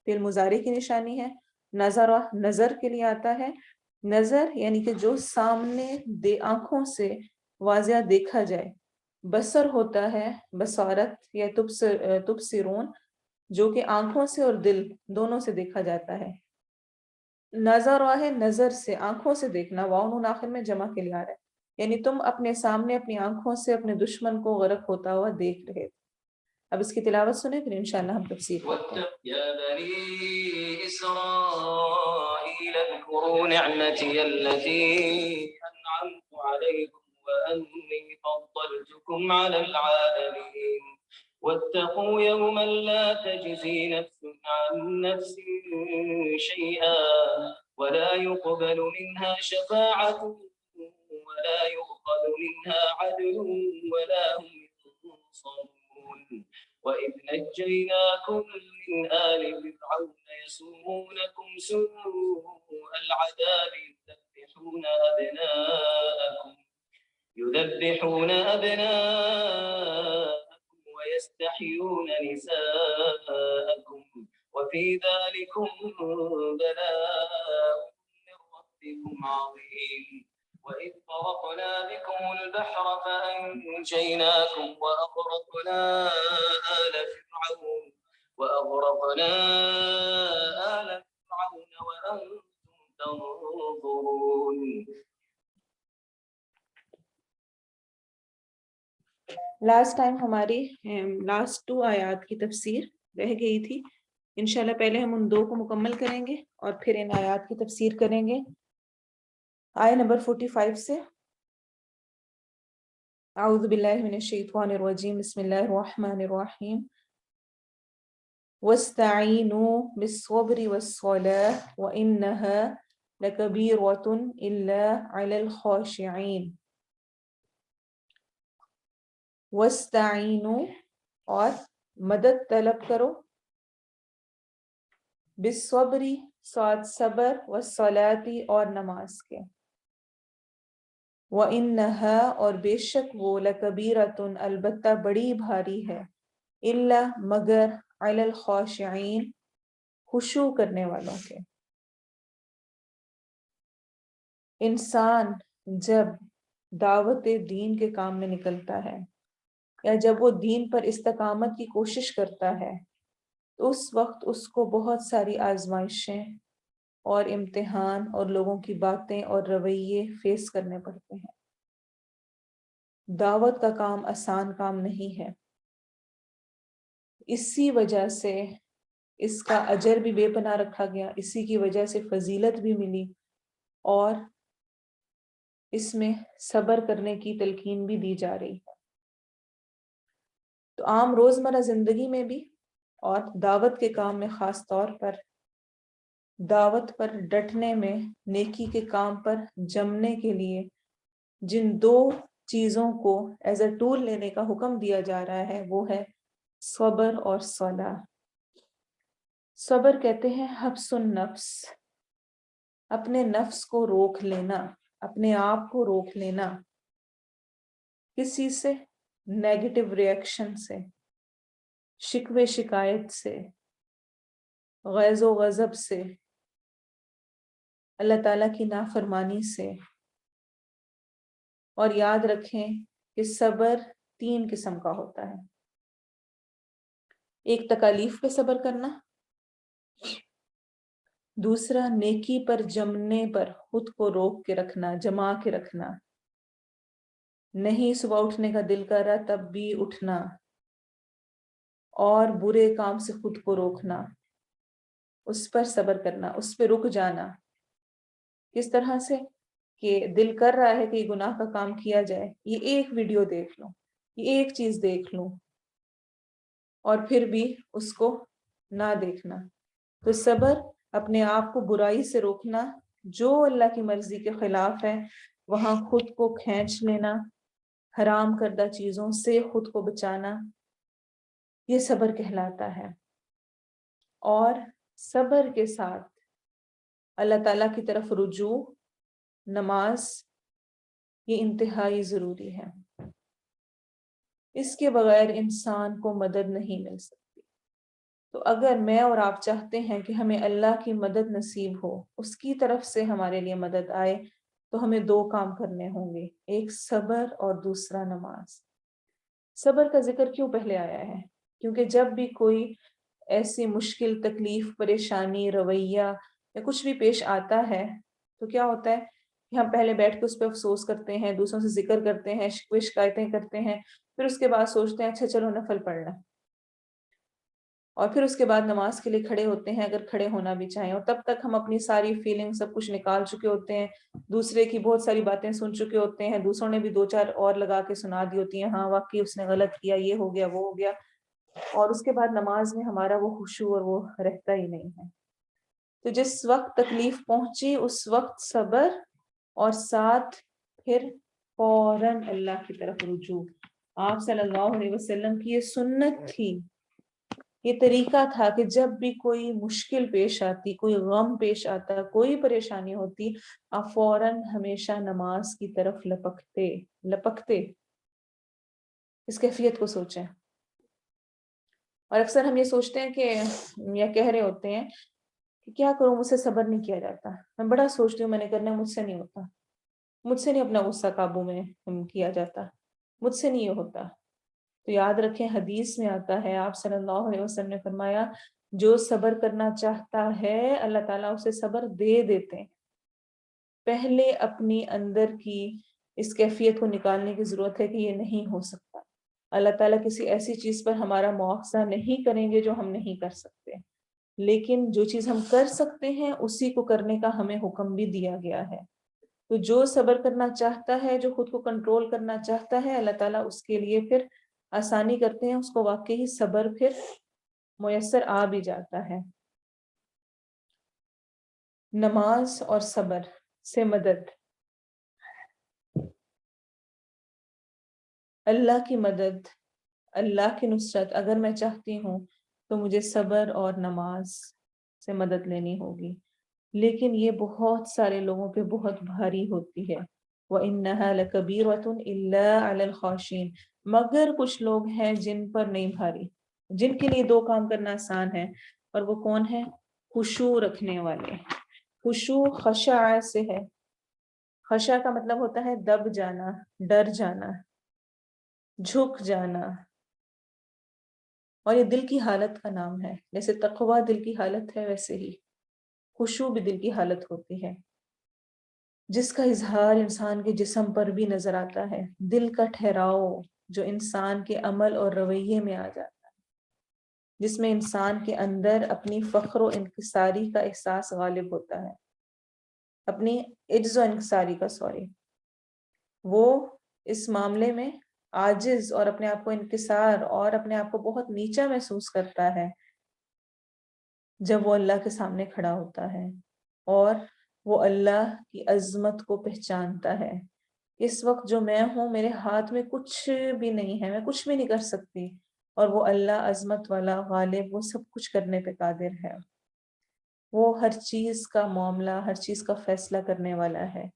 فعل مضارع کی نشانی ہے، نظر نظر کے لیے آتا ہے، نظر یعنی کہ جو سامنے آنکھوں سے واضح دیکھا جائے، بصر ہوتا ہے بصارت یا تبصرون جو کہ آنکھوں سے اور دل دونوں سے دیکھا جاتا ہے، نظر ہے نظر سے آنکھوں سے دیکھنا، واو نون آخر میں جمع کے لیے آ رہا ہے، یعنی تم اپنے سامنے اپنی آنکھوں سے اپنے دشمن کو غرق ہوتا ہوا دیکھ رہے تھے۔ اب اس کی تلاوت سنیں پھر انشاءاللہ ہم تفسیر کرتے ہیں۔ يا بني إسرائيل اذكروا نعمتي التي أنعمت عليكم وأني فضلتكم على العالمين واتقوا يوما لا تجزي نفس عن نفس شيئا ولا يقبل منها شفاعة ولا يؤخذ منها عدل ولا هم ينصرون وإذ نجيناكم من آل فرعون يسومونكم سوء العذاب يذبحون أبناءكم ويستحيون نساءكم وفي ذلكم بلاء من ربكم عظيم وإذ فرقنا بكم البحر فأنجيناكم وأغرقنا آل فرعون وأنتم تنظرون۔ لاسٹ ٹائم ہماری لاسٹ 2 آیات کی تفسیر رہ گئی تھی، انشاءاللہ پہلے ہم ان 2 کو مکمل کریں گے اور پھر ان آیات کی تفسیر کریں گے۔ آیت نمبر 45 سے، اعوذ باللہ من الشیطان الرجیم، بسم اللہ الرحمن الرحیم، وَاسْتَعِينُوا بِالصَّبْرِ وَالصَّلَاةِ وَإِنَّهَا لَكَبِيرَةٌ إِلَّا عَلَى الْخَاشِعِينَ۔ وَاسْتَعِينُوا اور مدد طلب کرو، بالصبر ساتھ صبر، والصلاة اور نماز کے، وَإِنَّهَا اور بے شک وہ، لَكَبِيرَةٌ البتہ بڑی بھاری ہے، إِلَّا مگر، عَلَى الْخَاشِعِينَ خشوع کرنے والوں کے۔ انسان جب دعوت دین کے کام میں نکلتا ہے یا جب وہ دین پر استقامت کی کوشش کرتا ہے تو اس وقت اس کو بہت ساری آزمائشیں اور امتحان اور لوگوں کی باتیں اور رویے فیس کرنے پڑتے ہیں۔ دعوت کا کام آسان کام نہیں ہے، اسی وجہ سے اس کا اجر بھی بے پناہ رکھا گیا، اسی کی وجہ سے فضیلت بھی ملی، اور اس میں صبر کرنے کی تلقین بھی دی جا رہی ہے۔ تو عام روزمرہ زندگی میں بھی اور دعوت کے کام میں خاص طور پر، دعوت پر ڈٹنے میں، نیکی کے کام پر جمنے کے لیے جن دو چیزوں کو ایز اے ٹول لینے کا حکم دیا جا رہا ہے وہ ہے صبر اور صلاح۔ صبر کہتے ہیں حبس النفس، اپنے نفس کو روک لینا، اپنے آپ کو روک لینا، کسی سے نیگیٹو ریئیکشن سے، شکوے شکایت سے، غیظ و غضب سے، اللہ تعالیٰ کی نافرمانی سے۔ اور یاد رکھیں کہ صبر 3 قسم کا ہوتا ہے۔ ایک تکالیف پہ صبر کرنا، دوسرا نیکی پر جمنے پر خود کو روک کے رکھنا، جما کے رکھنا، نہیں صبح اٹھنے کا دل کر رہا تب بھی اٹھنا، اور برے کام سے خود کو روکنا، اس پر صبر کرنا، اس پہ رک جانا۔ کس طرح سے کہ دل کر رہا ہے کہ یہ گناہ کا کام کیا جائے، یہ ایک ویڈیو دیکھ لوں، یہ ایک چیز دیکھ لوں، اور پھر بھی اس کو نہ دیکھنا۔ تو صبر اپنے آپ کو برائی سے روکنا، جو اللہ کی مرضی کے خلاف ہے وہاں خود کو کھینچ لینا، حرام کردہ چیزوں سے خود کو بچانا، یہ صبر کہلاتا ہے۔ اور صبر کے ساتھ اللہ تعالیٰ کی طرف رجوع، نماز، یہ انتہائی ضروری ہے۔ اس کے بغیر انسان کو مدد نہیں مل سکتی۔ تو اگر میں اور آپ چاہتے ہیں کہ ہمیں اللہ کی مدد نصیب ہو، اس کی طرف سے ہمارے لیے مدد آئے، تو ہمیں 2 کام کرنے ہوں گے، ایک صبر اور دوسرا نماز۔ صبر کا ذکر کیوں پہلے آیا ہے؟ کیونکہ جب بھی کوئی ایسی مشکل، تکلیف، پریشانی، رویہ یا کچھ بھی پیش آتا ہے تو کیا ہوتا ہے کہ ہم پہلے بیٹھ کے اس پہ افسوس کرتے ہیں، دوسروں سے ذکر کرتے ہیں، شکوے شکایتیں کرتے ہیں، پھر اس کے بعد سوچتے ہیں اچھا چلو نفل پڑھنا، اور پھر اس کے بعد نماز کے لیے کھڑے ہوتے ہیں اگر کھڑے ہونا بھی چاہیں، اور تب تک ہم اپنی ساری فیلنگ سب کچھ نکال چکے ہوتے ہیں، دوسرے کی بہت ساری باتیں سن چکے ہوتے ہیں، دوسروں نے بھی 2-4 اور لگا کے سنا دی ہوتی ہیں، ہاں واقعی اس نے غلط کیا، یہ ہو گیا، وہ ہو گیا، اور اس کے بعد نماز میں ہمارا وہ خشوع اور وہ رہتا ہی نہیں ہے۔ تو جس وقت تکلیف پہنچی اس وقت صبر، اور ساتھ پھر فوراً اللہ کی طرف رجوع۔ آپ صلی اللہ علیہ وسلم کی یہ سنت تھی، یہ طریقہ تھا کہ جب بھی کوئی مشکل پیش آتی، کوئی غم پیش آتا، کوئی پریشانی ہوتی، آپ فوراً ہمیشہ نماز کی طرف لپکتے۔ اس کیفیت کو سوچیں۔ اور اکثر ہم یہ سوچتے ہیں کہ یا کہہ رہے ہوتے ہیں کہ کیا کروں، مجھ سے صبر نہیں کیا جاتا، میں بڑا سوچتی ہوں، میں نے کرنا ہے، مجھ سے نہیں ہوتا، مجھ سے نہیں اپنا غصہ قابو میں کیا جاتا، مجھ سے نہیں یہ ہوتا۔ تو یاد رکھیں حدیث میں آتا ہے، آپ صلی اللہ علیہ وسلم نے فرمایا جو صبر کرنا چاہتا ہے اللہ تعالیٰ اسے صبر دے دیتے ہیں۔ پہلے اپنی اندر کی اس کیفیت کو نکالنے کی ضرورت ہے کہ یہ نہیں ہو سکتا۔ اللہ تعالیٰ کسی ایسی چیز پر ہمارا مواخذہ نہیں کریں گے جو ہم نہیں کر سکتے، لیکن جو چیز ہم کر سکتے ہیں اسی کو کرنے کا ہمیں حکم بھی دیا گیا ہے۔ تو جو صبر کرنا چاہتا ہے، جو خود کو کنٹرول کرنا چاہتا ہے، اللہ تعالیٰ اس کے لیے پھر آسانی کرتے ہیں، اس کو واقعی صبر پھر میسر آ بھی جاتا ہے۔ نماز اور صبر سے مدد، اللہ کی مدد، اللہ کی نصرت اگر میں چاہتی ہوں تو مجھے صبر اور نماز سے مدد لینی ہوگی، لیکن یہ بہت سارے لوگوں پہ بہت بھاری ہوتی ہے۔ وَإِنَّهَا لَكَبِيرَةٌ إِلَّا عَلَى الْخَاشِعِينَ، مگر کچھ لوگ ہیں جن پر نہیں بھاری، جن کے لیے 2 کام کرنا آسان ہے، اور وہ کون ہے؟ خشوع رکھنے والے۔ خشوع خشع سے ہے، خشع کا مطلب ہوتا ہے دب جانا، ڈر جانا، جھک جانا، اور یہ دل کی حالت کا نام ہے۔ جیسے تقوی دل کی حالت ہے، ویسے ہی خشوع بھی دل کی حالت ہوتی ہے، جس کا اظہار انسان کے جسم پر بھی نظر آتا ہے، دل کا ٹھہراؤ جو انسان کے عمل اور رویے میں آ جاتا ہے۔ جس میں انسان کے اندر اپنی فخر و انکساری کا احساس غالب ہوتا ہے، اپنی عجز و انکساری کا، وہ اس معاملے میں عاجز اور اپنے آپ کو انکسار اور اپنے آپ کو بہت نیچا محسوس کرتا ہے جب وہ اللہ کے سامنے کھڑا ہوتا ہے اور وہ اللہ کی عظمت کو پہچانتا ہے۔ اس وقت جو میں ہوں، میرے ہاتھ میں کچھ بھی نہیں ہے، میں کچھ بھی نہیں کر سکتی، اور وہ اللہ عظمت والا غالب، وہ سب کچھ کرنے پہ قادر ہے، وہ ہر چیز کا معاملہ، ہر چیز کا فیصلہ کرنے والا ہے۔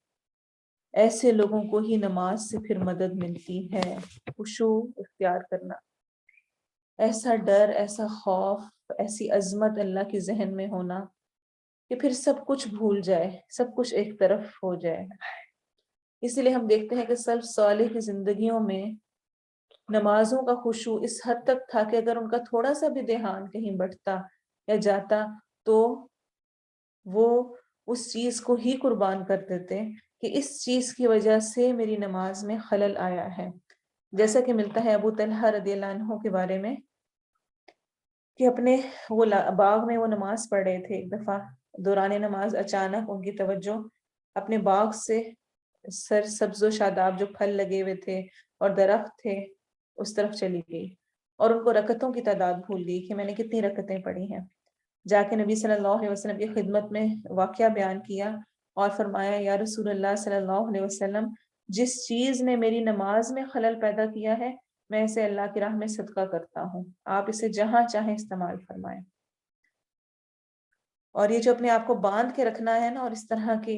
ایسے لوگوں کو ہی نماز سے پھر مدد ملتی ہے۔ خشوع اختیار کرنا، ایسا ڈر، ایسا خوف، ایسی عظمت اللہ کے ذہن میں ہونا کہ پھر سب کچھ بھول جائے، سب کچھ ایک طرف ہو جائے۔ اسی لیے ہم دیکھتے ہیں کہ سلف صالح کی زندگیوں میں نمازوں کا خشوع اس حد تک تھا کہ اگر ان کا تھوڑا سا بھی دھیان کہیں بٹتا یا جاتا تو وہ اس چیز کو ہی قربان کر دیتے کہ اس چیز کی وجہ سے میری نماز میں خلل آیا ہے۔ جیسا کہ ملتا ہے ابو طلحہ رضی اللہ عنہ کے بارے میں کہ اپنے وہ باغ میں وہ نماز پڑھ رہے تھے، ایک دفعہ دوران نماز اچانک ان کی توجہ اپنے باغ سے سر سبز و شاداب جو پھل لگے ہوئے تھے اور درخت تھے اس طرف چلی گئی، اور ان کو رکعتوں کی تعداد بھول گئی کہ میں نے کتنی رکعتیں پڑھی ہیں۔ جا کے نبی صلی اللہ علیہ وسلم کی خدمت میں واقعہ بیان کیا اور فرمایا، یا رسول اللہ صلی اللہ علیہ وسلم، جس چیز نے میری نماز میں خلل پیدا کیا ہے میں اسے اللہ کی راہ میں صدقہ کرتا ہوں، آپ اسے جہاں چاہیں استعمال فرمائیں۔ اور یہ جو اپنے آپ کو باندھ کے رکھنا ہے نا، اور اس طرح کی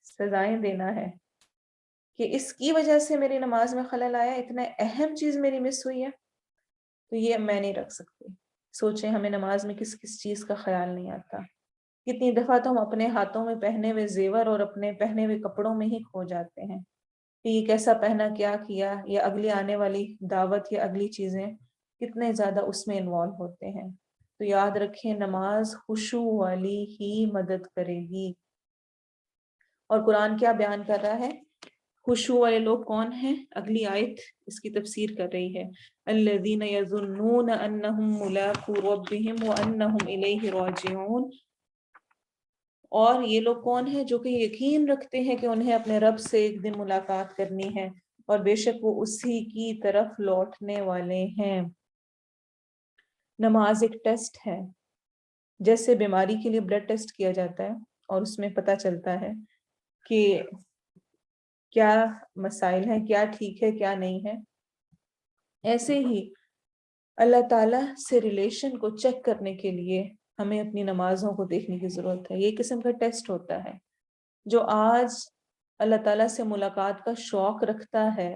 سزائیں دینا ہے کہ اس کی وجہ سے میری نماز میں خلل آیا، اتنا اہم چیز میری مس ہوئی ہے، تو یہ میں نہیں رکھ سکتی۔ سوچیں ہمیں نماز میں کس کس چیز کا خیال نہیں آتا، کتنی دفعہ تو ہم اپنے ہاتھوں میں پہنے ہوئے زیور اور اپنے پہنے ہوئے کپڑوں میں ہی کھو جاتے ہیں کہ یہ کیسا پہنا، کیا کیا، یا اگلی آنے والی دعوت یا اگلی چیزیں کتنے زیادہ اس میں انوالو ہوتے ہیں۔ تو یاد رکھیں نماز خشوع والی ہی مدد کرے گی۔ اور قرآن کیا بیان کر رہا ہے؟ خشوع والے لوگ کون ہیں؟ اگلی آیت اس کی تفسیر کر رہی ہے، الذین یظنون انہم ملاقو ربہم وانہم الیہ راجعون۔ اور یہ لوگ کون ہیں؟ جو کہ یقین رکھتے ہیں کہ انہیں اپنے رب سے ایک دن ملاقات کرنی ہے اور بے شک وہ اسی کی طرف لوٹنے والے ہیں۔ نماز ایک ٹیسٹ ہے، جیسے بیماری کے لیے بلڈ ٹیسٹ کیا جاتا ہے اور اس میں پتہ چلتا ہے کہ کیا مسائل ہیں، کیا ٹھیک ہے کیا نہیں ہے، ایسے ہی اللہ تعالیٰ سے ریلیشن کو چیک کرنے کے لیے ہمیں اپنی نمازوں کو دیکھنے کی ضرورت ہے۔ یہ قسم کا ٹیسٹ ہوتا ہے۔ جو آج اللہ تعالیٰ سے ملاقات کا شوق رکھتا ہے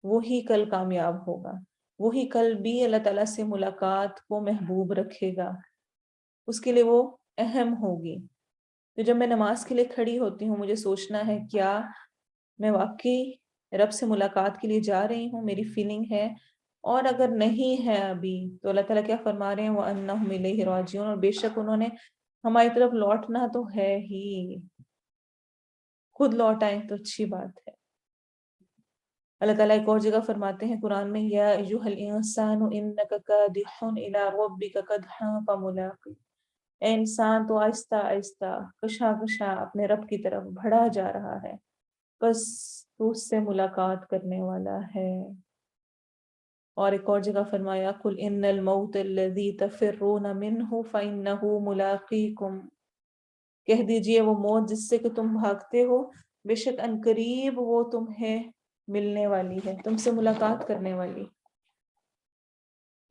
وہی کل کامیاب ہوگا، وہی کل بھی اللہ تعالیٰ سے ملاقات کو محبوب رکھے گا، اس کے لیے وہ اہم ہوگی۔ تو جب میں نماز کے لیے کھڑی ہوتی ہوں مجھے سوچنا ہے کیا میں واقعی رب سے ملاقات کے لیے جا رہی ہوں، میری فیلنگ ہے، اور اگر نہیں ہے ابھی تو اللہ تعالیٰ کیا فرما رہے ہیں، وَأَنَّهُمْ إِلَيْهِ رَاجِعُونَ، اور بے شک انہوں نے ہماری طرف لوٹنا تو ہے ہی، خود لوٹ آئیں تو اچھی بات ہے۔ اللہ تعالیٰ ایک اور جگہ فرماتے ہیں قرآن میں، یا ایھا الانسان انک کادح الی ربک کدحا فملاقی، اے انسان تو آہستہ آہستہ کشا کشا اپنے رب کی طرف بڑھا جا رہا ہے، بس تو اس سے ملاقات کرنے والا ہے۔ اور ایک اور جگہ فرمایا، قل ان الموت الذی تفرون منہ فانہ ملاقیکم، کہہ دیجئے وہ موت جس سے کہ تم بھاگتے ہو بے شک عنقریب وہ تمہیں ملنے والی ہے، تم سے ملاقات کرنے والی۔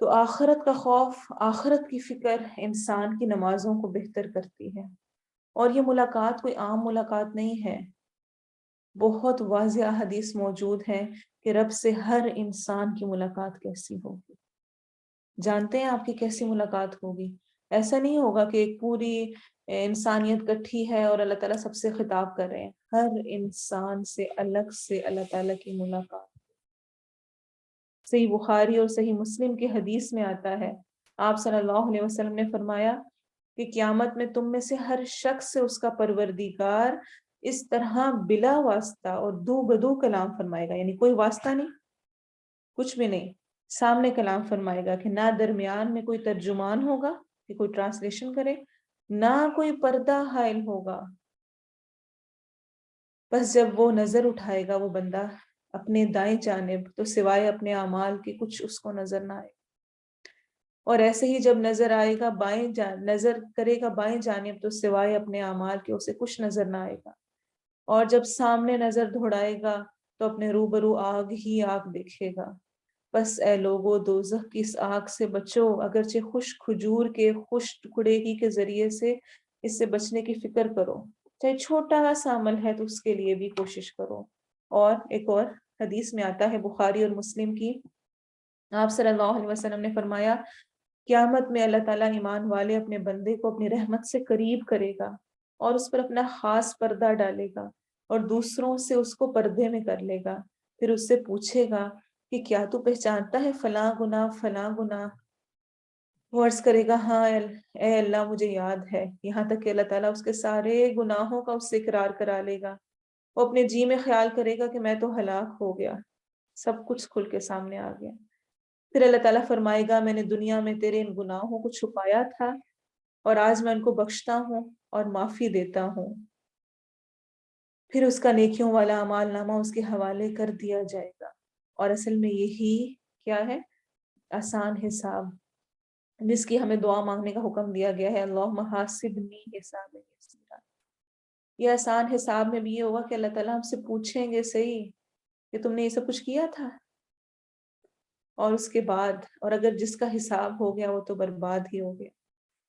تو آخرت کا خوف، آخرت کی فکر انسان کی نمازوں کو بہتر کرتی ہے، اور یہ ملاقات کوئی عام ملاقات نہیں ہے۔ بہت واضح حدیث موجود ہے کہ رب سے ہر انسان کی ملاقات کیسی ہوگی۔ جانتے ہیں آپ کی کیسی ملاقات ہوگی؟ ایسا نہیں ہوگا کہ ایک پوری انسانیت کٹھی ہے اور اللہ تعالیٰ سب سے خطاب کر رہے ہیں، ہر انسان سے الگ سے اللہ تعالیٰ کی ملاقات۔ صحیح بخاری اور صحیح مسلم کی حدیث میں آتا ہے، آپ صلی اللہ علیہ وسلم نے فرمایا کہ قیامت میں تم میں سے ہر شخص سے اس کا پروردگار اس طرح بلا واسطہ اور دو بدو کلام فرمائے گا، یعنی کوئی واسطہ نہیں، کچھ بھی نہیں، سامنے کلام فرمائے گا کہ نہ درمیان میں کوئی ترجمان ہوگا کہ کوئی ٹرانسلیشن کرے، نہ کوئی پردہ حائل ہوگا. بس جب وہ نظر اٹھائے گا وہ بندہ اپنے دائیں جانب تو سوائے اپنے اعمال کے کچھ اس کو نظر نہ آئے. اور ایسے ہی جب نظر آئے گا نظر کرے گا بائیں جانب تو سوائے اپنے اعمال کے اسے کچھ نظر نہ آئے گا. اور جب سامنے نظر دوڑائے گا تو اپنے روبرو آگ ہی آگ دیکھے گا. بس اے لوگو دوزخ کی اس آگ سے بچو، اگرچہ خوش کھجور کے خوش ٹکڑے ہی کے ذریعے سے اس سے بچنے کی فکر کرو، چاہے چھوٹا سا عمل ہے تو اس کے لیے بھی کوشش کرو. اور ایک اور حدیث میں آتا ہے بخاری اور مسلم کی، آپ صلی اللہ علیہ وسلم نے فرمایا قیامت میں اللہ تعالیٰ ایمان والے اپنے بندے کو اپنی رحمت سے قریب کرے گا اور اس پر اپنا خاص پردہ ڈالے گا اور دوسروں سے اس کو پردے میں کر لے گا. پھر اس سے پوچھے گا کہ کیا تو پہچانتا ہے فلاں گناہ فلاں گناہ؟ وہ عرض کرے گا ہاں اے اللہ مجھے یاد ہے، یہاں تک کہ اللہ تعالیٰ اس کے سارے گناہوں کا اس سے اقرار کرا لے گا. وہ اپنے جی میں خیال کرے گا کہ میں تو ہلاک ہو گیا، سب کچھ کھل کے سامنے آ گیا. پھر اللہ تعالیٰ فرمائے گا میں نے دنیا میں تیرے ان گناہوں کو چھپایا تھا اور آج میں ان کو بخشتا ہوں اور معافی دیتا ہوں. پھر اس کا نیکیوں والا اعمال نامہ اس کے حوالے کر دیا جائے گا. اور اصل میں یہی کیا ہے؟ آسان حساب، جس کی ہمیں دعا مانگنے کا حکم دیا گیا ہے، اللہم حاسبنی حساب یسیرا. یہ آسان حساب میں بھی یہ ہوگا کہ اللہ تعالیٰ ہم سے پوچھیں گے صحیح کہ تم نے یہ سب کچھ کیا تھا. اور اس کے بعد اور اگر جس کا حساب ہو گیا وہ تو برباد ہی ہو گیا.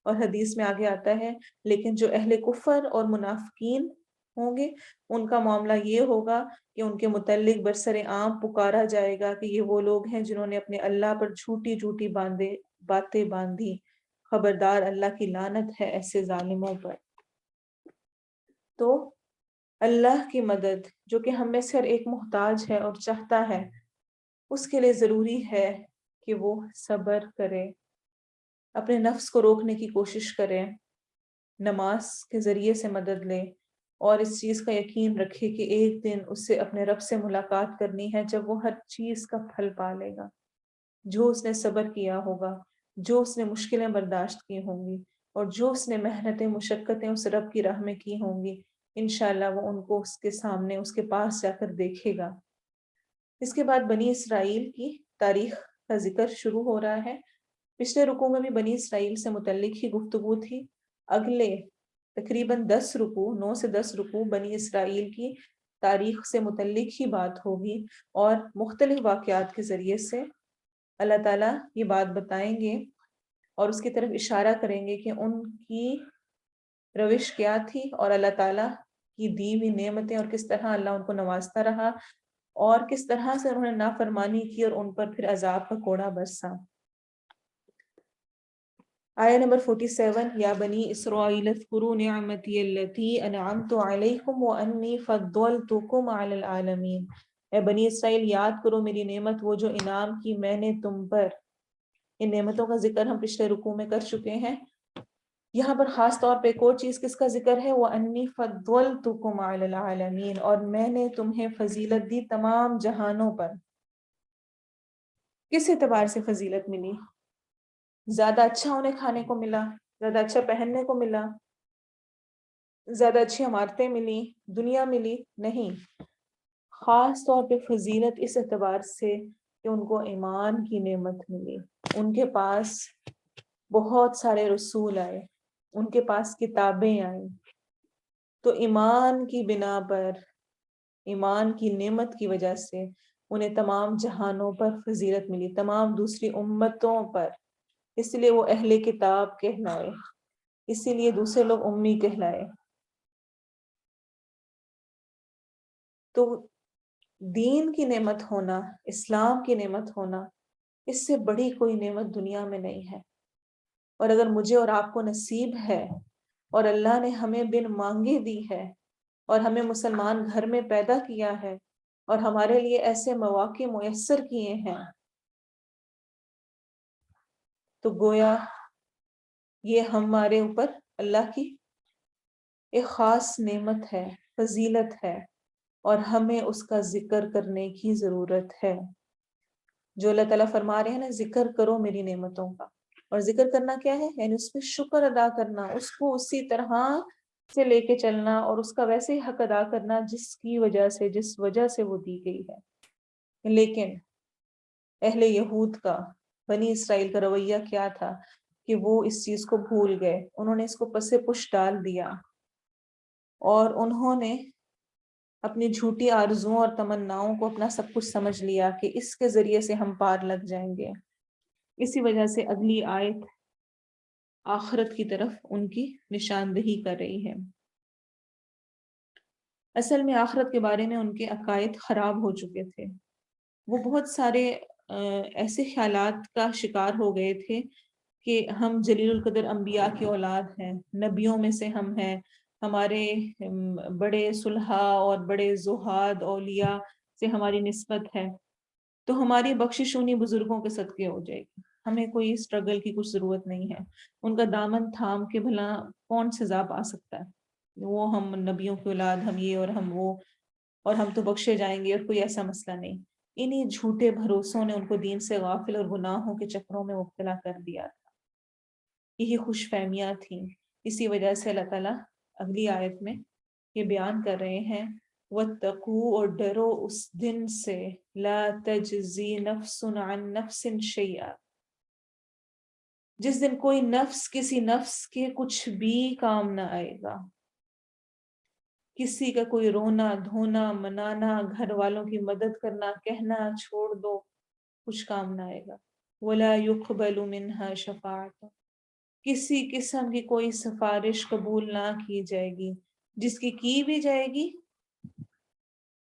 اور حدیث میں آگے آتا ہے لیکن جو اہل کفر اور منافقین ہوں گے ان کا معاملہ یہ ہوگا کہ ان کے متعلق برسر عام پکارا جائے گا کہ یہ وہ لوگ ہیں جنہوں نے اپنے اللہ پر جھوٹی باتیں باندھی، خبردار اللہ کی لعنت ہے ایسے ظالموں پر. تو اللہ کی مدد جو کہ ہم میں سے ہر ایک محتاج ہے اور چاہتا ہے، اس کے لیے ضروری ہے کہ وہ صبر کرے، اپنے نفس کو روکنے کی کوشش کرے، نماز کے ذریعے سے مدد لے اور اس چیز کا یقین رکھے کہ ایک دن اس سے اپنے رب سے ملاقات کرنی ہے جب وہ ہر چیز کا پھل پا لے گا. جو اس نے صبر کیا ہوگا، جو اس نے مشکلیں برداشت کی ہوں گی اور جو اس نے محنتیں مشقتیں اس رب کی راہ میں کی ہوں گی، انشاءاللہ وہ ان کو اس کے سامنے اس کے پاس جا کر دیکھے گا. اس کے بعد بنی اسرائیل کی تاریخ کا ذکر شروع ہو رہا ہے. پچھلے رکوع میں بھی بنی اسرائیل سے متعلق ہی گفتگو تھی. اگلے تقریباً 10 رکوع 9 سے 10 رکوع بنی اسرائیل کی تاریخ سے متعلق ہی بات ہوگی اور مختلف واقعات کے ذریعے سے اللہ تعالیٰ یہ بات بتائیں گے اور اس کی طرف اشارہ کریں گے کہ ان کی روش کیا تھی اور اللہ تعالیٰ کی دی ہوئی نعمتیں اور کس طرح اللہ ان کو نوازتا رہا اور کس طرح سے انہوں نے نافرمانی کی اور ان پر پھر عذاب کا کوڑا برسا. آیہ نمبر 47 یا بنی اسرائیل اذکروا نعمتی التی انعمت علیکم وانی فضلتکم علی العالمین. اے بنی اسرائیل یاد کرو میری نعمت وہ جو انعام کی میں نے تم پر. ان نعمتوں کا ذکر ہم پچھلے رکوع میں کر چکے ہیں. یہاں پر خاص طور پہ ایک اور چیز کس کا ذکر ہے، وَأَنِّي فَضَّلْتُكُمْ عَلَى الْعَالَمِينَ، اور میں نے تمہیں فضیلت دی تمام جہانوں پر. کس اعتبار سے فضیلت ملی؟ زیادہ اچھا انہیں کھانے کو ملا، زیادہ اچھا پہننے کو ملا، زیادہ اچھی عمارتیں ملی، دنیا ملی؟ نہیں، خاص طور پہ فضیلت اس اعتبار سے کہ ان کو ایمان کی نعمت ملی. ان کے پاس بہت سارے رسول آئے، ان کے پاس کتابیں آئیں، تو ایمان کی بنا پر، ایمان کی نعمت کی وجہ سے انہیں تمام جہانوں پر فضیلت ملی، تمام دوسری امتوں پر. اس لیے وہ اہل کتاب کہلائے، اسی لیے دوسرے لوگ امی کہلائے. تو دین کی نعمت ہونا، اسلام کی نعمت ہونا، اس سے بڑی کوئی نعمت دنیا میں نہیں ہے. اور اگر مجھے اور آپ کو نصیب ہے اور اللہ نے ہمیں بن مانگے دی ہے اور ہمیں مسلمان گھر میں پیدا کیا ہے اور ہمارے لیے ایسے مواقع میسر کیے ہیں، تو گویا یہ ہمارے اوپر اللہ کی ایک خاص نعمت ہے، فضیلت ہے، اور ہمیں اس کا ذکر کرنے کی ضرورت ہے. جو اللہ تعالیٰ فرما رہے ہیں نا ذکر کرو میری نعمتوں کا، اور ذکر کرنا کیا ہے؟ یعنی اس پہ شکر ادا کرنا، اس کو اسی طرح سے لے کے چلنا اور اس کا ویسے ہی حق ادا کرنا جس وجہ سے وہ دی گئی ہے۔ لیکن اہل یہود کا، بنی اسرائیل کا رویہ کیا تھا کہ وہ اس چیز کو بھول گئے، انہوں نے اس کو پس پش ڈال دیا اور انہوں نے اپنی جھوٹی آرزوؤں اور تمناؤں کو اپنا سب کچھ سمجھ لیا کہ اس کے ذریعے سے ہم پار لگ جائیں گے۔ اسی وجہ سے اگلی آیت آخرت کی طرف ان کی نشاندہی کر رہی ہے۔ اصل میں آخرت کے بارے میں ان کے عقائد خراب ہو چکے تھے، وہ بہت سارے ایسے خیالات کا شکار ہو گئے تھے کہ ہم جلیل القدر انبیاء کی اولاد ہیں، نبیوں میں سے ہم ہیں، ہمارے بڑے صلحاء اور بڑے زہاد اولیاء سے ہماری نسبت ہے، تو ہماری بخشش انہی بزرگوں کے صدقے ہو جائے گی، ہمیں کوئی اسٹرگل کی کچھ ضرورت نہیں ہے، ان کا دامن تھام کے بھلا کون سزا پا سکتا ہے، وہ ہم نبیوں کی اولاد، ہم یہ اور ہم وہ، اور ہم تو بخشے جائیں گے، اور کوئی ایسا مسئلہ نہیں۔ انہی جھوٹے بھروسوں نے ان کو دین سے غافل اور گناہوں کے چکروں میں مبتلا کر دیا تھا، یہی خوش فہمیاں تھیں۔ اسی وجہ سے اللہ تعالیٰ اگلی آیت میں یہ بیان کر رہے ہیں وَاتَّقُوا، اور ڈرو اس دن سے، لا تجزی نفس عن نفس شیئا، جس دن کوئی نفس کسی نفس کے کچھ بھی کام نہ آئے گا، کسی کا کوئی رونا دھونا منانا، گھر والوں کی مدد کرنا، کہنا چھوڑ دو، کچھ کام نہ آئے گا۔ وَلَا يُقْبَلُ مِنْهَا شَفَاعَةٌ، کسی قسم کی کوئی سفارش قبول نہ کی جائے گی، جس کی بھی جائے گی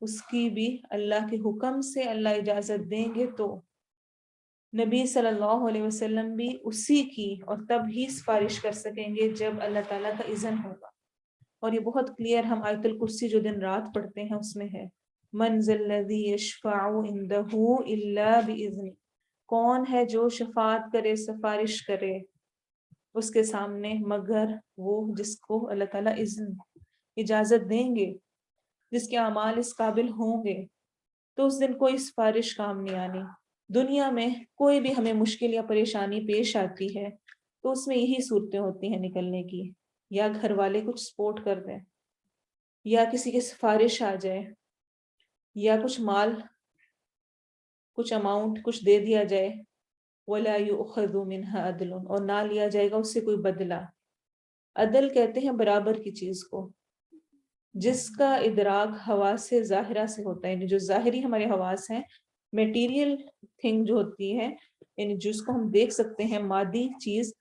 اس کی بھی اللہ کے حکم سے اللہ اجازت دیں گے تو نبی صلی اللہ علیہ وسلم بھی اسی کی اور تب ہی سفارش کر سکیں گے جب اللہ تعالیٰ کا اذن ہوگا۔ اور یہ بہت کلیئر ہم آیت الکرسی جو دن رات پڑھتے ہیں اس میں ہے، من ذا الذی یشفع عندہ الا باذنہ، کون ہے جو شفاعت کرے، سفارش کرے اس کے سامنے مگر وہ جس کو اللہ تعالیٰ اجازت دیں گے، جس کے اعمال اس قابل ہوں گے، تو اس دن کوئی سفارش کام نہیں آنی۔ دنیا میں کوئی بھی ہمیں مشکل یا پریشانی پیش آتی ہے تو اس میں یہی صورتیں ہوتی ہیں نکلنے کی، یا گھر والے کچھ سپورٹ کر دیں، یا کسی کی سفارش آ جائے، یا کچھ مال، کچھ اماؤنٹ کچھ دے دیا جائے، وَلَا يُؤْخَذُ مِنْهَا عَدْلٌ، اور نہ لیا جائے گا اس سے کوئی بدلہ۔ عدل کہتے ہیں برابر کی چیز کو، جس کا ادراک حواس ظاہرہ سے ہوتا ہے، یعنی جو ظاہری ہمارے حواس ہیں، میٹیریل تھنگ جو ہوتی ہے، یعنی جس کو ہم دیکھ سکتے ہیں مادی چیز،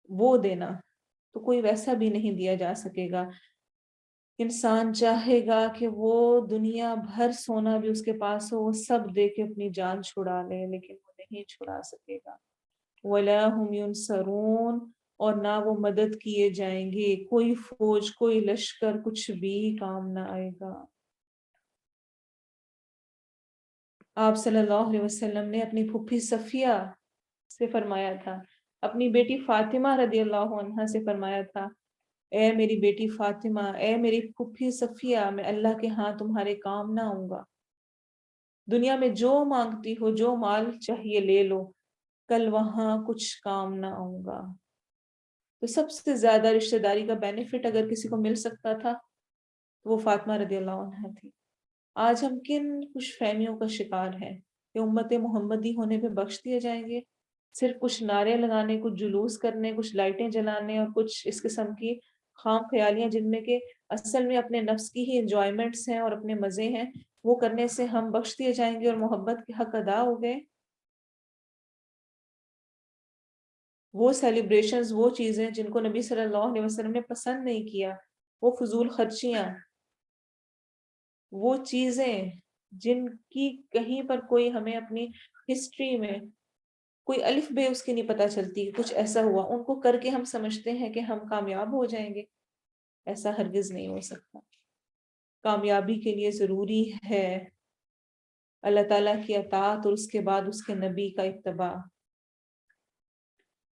وہ دینا تو کوئی ویسا بھی نہیں دیا جا سکے گا۔ انسان چاہے گا کہ وہ دنیا بھر سونا بھی اس کے پاس ہو، وہ سب دے کے اپنی جان چھڑا لے، لیکن وہ نہیں چھڑا سکے گا۔ وَلَا هُمْ يُنصَرُونَ، اور نہ وہ مدد کیے جائیں گے، کوئی فوج کوئی لشکر کچھ بھی کام نہ آئے گا۔ آپ صلی اللہ علیہ وسلم نے اپنی پھوپھی صفیہ سے فرمایا تھا، اپنی بیٹی فاطمہ رضی اللہ عنہا سے فرمایا تھا، اے میری بیٹی فاطمہ، اے میری پھوپھی صفیہ، میں اللہ کے ہاں تمہارے کام نہ آؤں گا، دنیا میں جو مانگتی ہو، جو مال چاہیے لے لو، کل وہاں کچھ کام نہ آؤں گا۔ تو سب سے زیادہ رشتہ داری کا بینیفٹ اگر کسی کو مل سکتا تھا تو وہ فاطمہ رضی اللہ عنہا تھی۔ آج ہم کن خوش فہمیوں کا شکار ہیں کہ امت محمدی ہونے پہ بخش دیے جائیں گے، صرف کچھ نعرے لگانے، کچھ جلوس کرنے، کچھ لائٹیں جلانے اور کچھ اس قسم کی خام خیالیاں جن میں کہ اصل میں اپنے نفس کی ہی انجوائمنٹس ہیں اور اپنے مزے ہیں، وہ کرنے سے ہم بخش دیے جائیں گے اور محبت کے حق ادا ہو گئے۔ وہ سیلیبریشنز، وہ چیزیں جن کو نبی صلی اللہ علیہ وسلم نے پسند نہیں کیا، وہ فضول خرچیاں، وہ چیزیں جن کی کہیں پر کوئی ہمیں اپنی ہسٹری میں کوئی الف بے اس کی نہیں پتہ چلتی کچھ ایسا ہوا، ان کو کر کے ہم سمجھتے ہیں کہ ہم کامیاب ہو جائیں گے، ایسا ہرگز نہیں ہو سکتا۔ کامیابی کے لیے ضروری ہے اللہ تعالیٰ کی اطاعت اور اس کے بعد اس کے نبی کا اتباع۔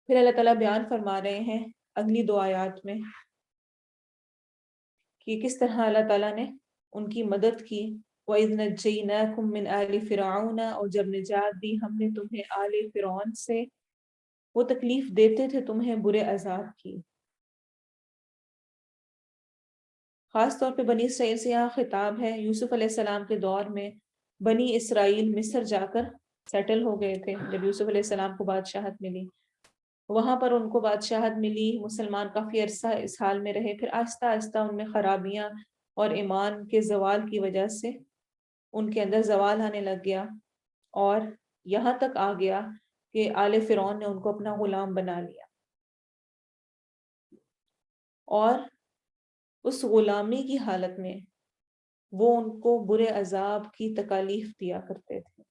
پھر اللہ تعالیٰ بیان فرما رہے ہیں اگلی دو آیات میں کہ کس طرح اللہ تعالیٰ نے ان کی مدد کی وَإِذْ نَجَّيْنَاكُمْ مِنْ آلِ فِرْعَوْنَ، اور جب نجات دی ہم نے تمہیں آل فرعون سے، وہ تکلیف دیتے تھے تمہیں برے عذاب کی۔ خاص طور پہ بنی اسرائیل سے یہاں خطاب ہے۔ یوسف علیہ السلام کے دور میں بنی اسرائیل مصر جا کر سیٹل ہو گئے تھے۔ جب یوسف علیہ السلام کو بادشاہت ملی، وہاں پر ان کو بادشاہت ملی، مسلمان کافی عرصہ اس حال میں رہے، پھر آہستہ آہستہ ان میں خرابیاں اور ایمان کے زوال کی وجہ سے ان کے اندر زوال آنے لگ گیا، اور یہاں تک آ گیا کہ آل فرعون نے ان کو اپنا غلام بنا لیا، اور اس غلامی کی حالت میں وہ ان کو برے عذاب کی تکالیف دیا کرتے تھے۔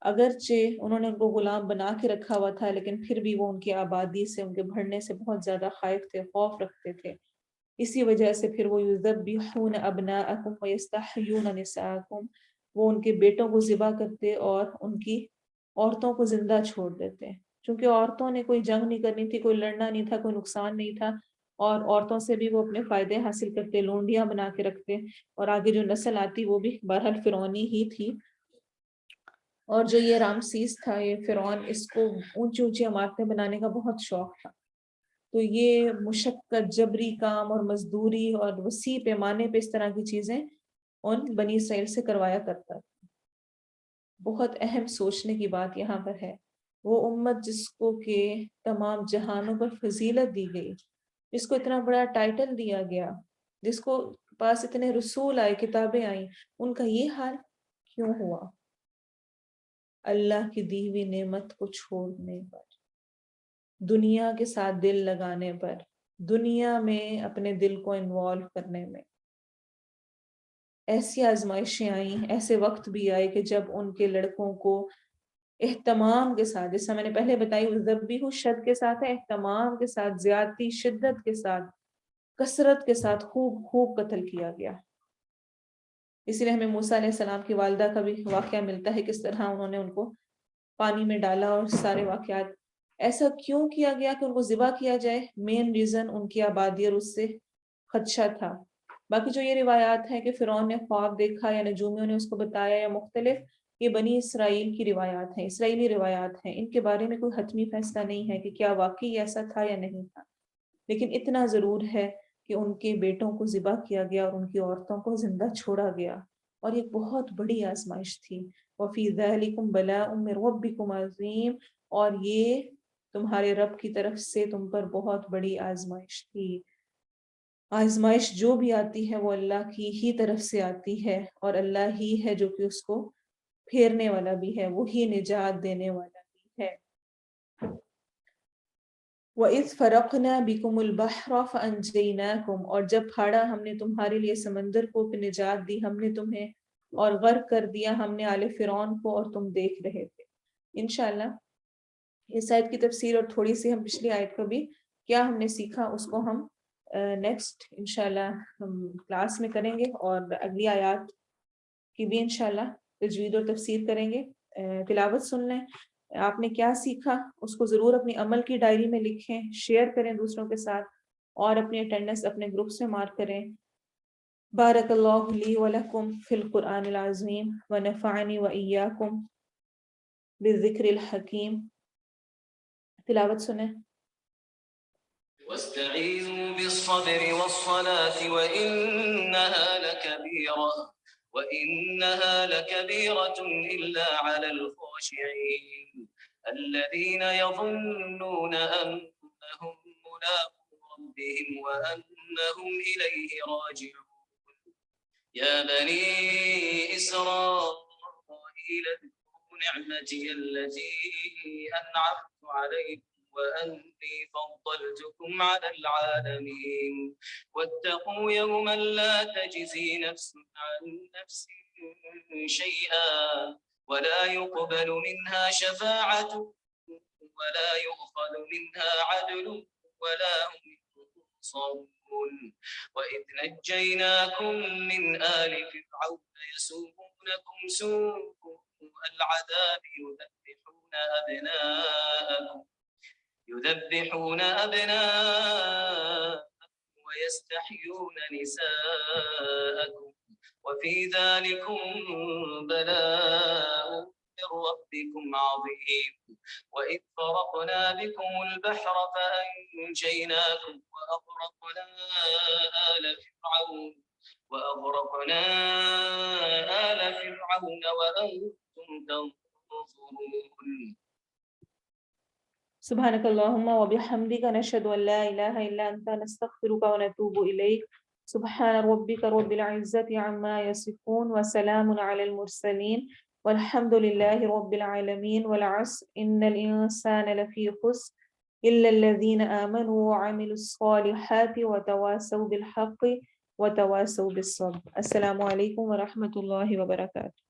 اگرچہ انہوں نے ان کو غلام بنا کے رکھا ہوا تھا، لیکن پھر بھی وہ ان کی آبادی سے، ان کے بڑھنے سے بہت زیادہ خائف تھے، خوف رکھتے تھے۔ اسی وجہ سے پھر وہ یذبحون ابناءکم ویستحیون نساءکم، وہ ان کے بیٹوں کو ذبح کرتے اور ان کی عورتوں کو زندہ چھوڑ دیتے، چونکہ عورتوں نے کوئی جنگ نہیں کرنی تھی، کوئی لڑنا نہیں تھا، کوئی نقصان نہیں تھا، اور عورتوں سے بھی وہ اپنے فائدے حاصل کرتے، لونڈیاں بنا کے رکھتے، اور آگے جو نسل آتی وہ بھی بہرحال فرعونی ہی تھی۔ اور جو یہ رامسیس تھا، یہ فرعون، اس کو اونچی اونچی عمارتیں بنانے کا بہت شوق تھا، تو یہ مشقت، جبری کام اور مزدوری اور وسیع پیمانے پہ اس طرح کی چیزیں ان بنی اسرائیل سے کروایا کرتا تھا۔ بہت اہم سوچنے کی بات یہاں پر ہے، وہ امت جس کو کہ تمام جہانوں پر فضیلت دی گئی، جس کو اتنا بڑا ٹائٹل دیا گیا، جس کو پاس اتنے رسول آئے، کتابیں آئیں، ان کا یہ حال کیوں ہوا؟ اللہ کی دی ہوئی نعمت کو چھوڑنے پر، دنیا کے ساتھ دل لگانے پر، دنیا میں اپنے دل کو انوالو کرنے میں۔ ایسی آزمائشیں آئیں، ایسے وقت بھی آئے کہ جب ان کے لڑکوں کو اہتمام کے ساتھ، جیسا میں نے پہلے بتائی، ذبیح شد کے ساتھ ہے، اہتمام کے ساتھ، زیادتی، شدت کے ساتھ، کثرت کے ساتھ خوب خوب قتل کیا گیا۔ اسی لیے ہمیں موسیٰ علیہ السلام کی والدہ کا بھی واقعہ ملتا ہے، کس طرح انہوں نے ان کو پانی میں ڈالا، اور سارے واقعات۔ ایسا کیوں کیا گیا کہ ان کو ذبح کیا جائے؟ مین ریزن ان کی آبادی اور اس سے خدشہ تھا۔ باقی جو یہ روایات ہیں کہ فرعون نے خواب دیکھا یا نجومیوں نے اس کو بتایا یا مختلف، یہ بنی اسرائیل کی روایات ہیں، اسرائیلی روایات ہیں، ان کے بارے میں کوئی حتمی فیصلہ نہیں ہے کہ کیا واقعی ایسا تھا یا نہیں تھا، لیکن اتنا ضرور ہے کہ ان کے بیٹوں کو ذبح کیا گیا اور ان کی عورتوں کو زندہ چھوڑا گیا، اور یہ بہت بڑی آزمائش تھی۔ وَفِي ذَلِكُمْ بَلَاءٌ مِّن رَبِّكُمْ عَظِيمٌ، اور یہ تمہارے رب کی طرف سے تم پر بہت بڑی آزمائش تھی۔ آزمائش جو بھی آتی ہے وہ اللہ کی ہی طرف سے آتی ہے، اور اللہ ہی ہے جو کہ اس کو پھیرنے والا بھی ہے، وہی نجات دینے والا بھی ہے۔ وَإِذْ فَرَقْنَا بِكُمُ الْبَحْرَ فَأَنْجَيْنَاكُمْ، اور جب پھاڑا ہم نے تمہارے لیے سمندر کو، پھر نجات دی ہم نے تمہیں، اور غرق کر دیا ہم نے آل فرعون کو، اور تم دیکھ رہے تھے۔ انشاءاللہ اس آیت کی تفسیر اور تھوڑی سی ہم پچھلی آیت کو بھی کیا ہم نے سیکھا اس کو ہم نیکسٹ انشاءاللہ ہم کلاس میں کریں گے، اور اگلی آیات کی بھی انشاءاللہ تجوید اور تفسیر کریں گے۔ تلاوت سن لیں، آپ نے کیا سیکھا اس کو ضرور اپنی عمل کی ڈائری میں لکھیں، شیئر کریں دوسروں کے ساتھ، اور اپنی اٹینڈنس اپنے گروپس میں مارک کریں۔ بارک اللہ لی ولکم فی القرآن العظیم ونفعنی وإیاکم بالذکر الحکیم۔ تلاوت سنیں۔ واستعينوا بالصبر والصلاة وإنها لكبيرة إلا على الخاشعين الذين يظنون أنهم ملاقو ربهم وأنهم إليه راجعون يا بني إسرائيل اذكروا نعمتي التي أنعمت عليكم وأني فضلتكم على العالمين واتقوا يوما لا تجزي نفس عن نفس شيئا ولا يقبل منها شفاعة ولا يؤخذ منها عدل ولا هم ينصرون وإذ نجيناكم من آل فرعون يسومونكم سوء العذاب يذبحون أبناءكم ويستحيون نساءكم وفي ذلكم بلاء من ربكم عظيم وإذ فرقنا بكم البحر فأنجيناكم وأغرقنا آل فرعون وأنتم تنظرون. سبحانك اللهم وبحمدك نشهد أن لا إله إلا أنت نستغفرك ونتوب إليك. سبحان ربك رب العزة عما يصفون وسلام على المرسلين والحمد لله رب العالمين. والعصر إن الإنسان لفي خسر إلا الذين آمنوا وعملوا الصالحات وتواصوا بالحق وتواصوا بالصبر. السلام عليكم ورحمة الله وبركاته.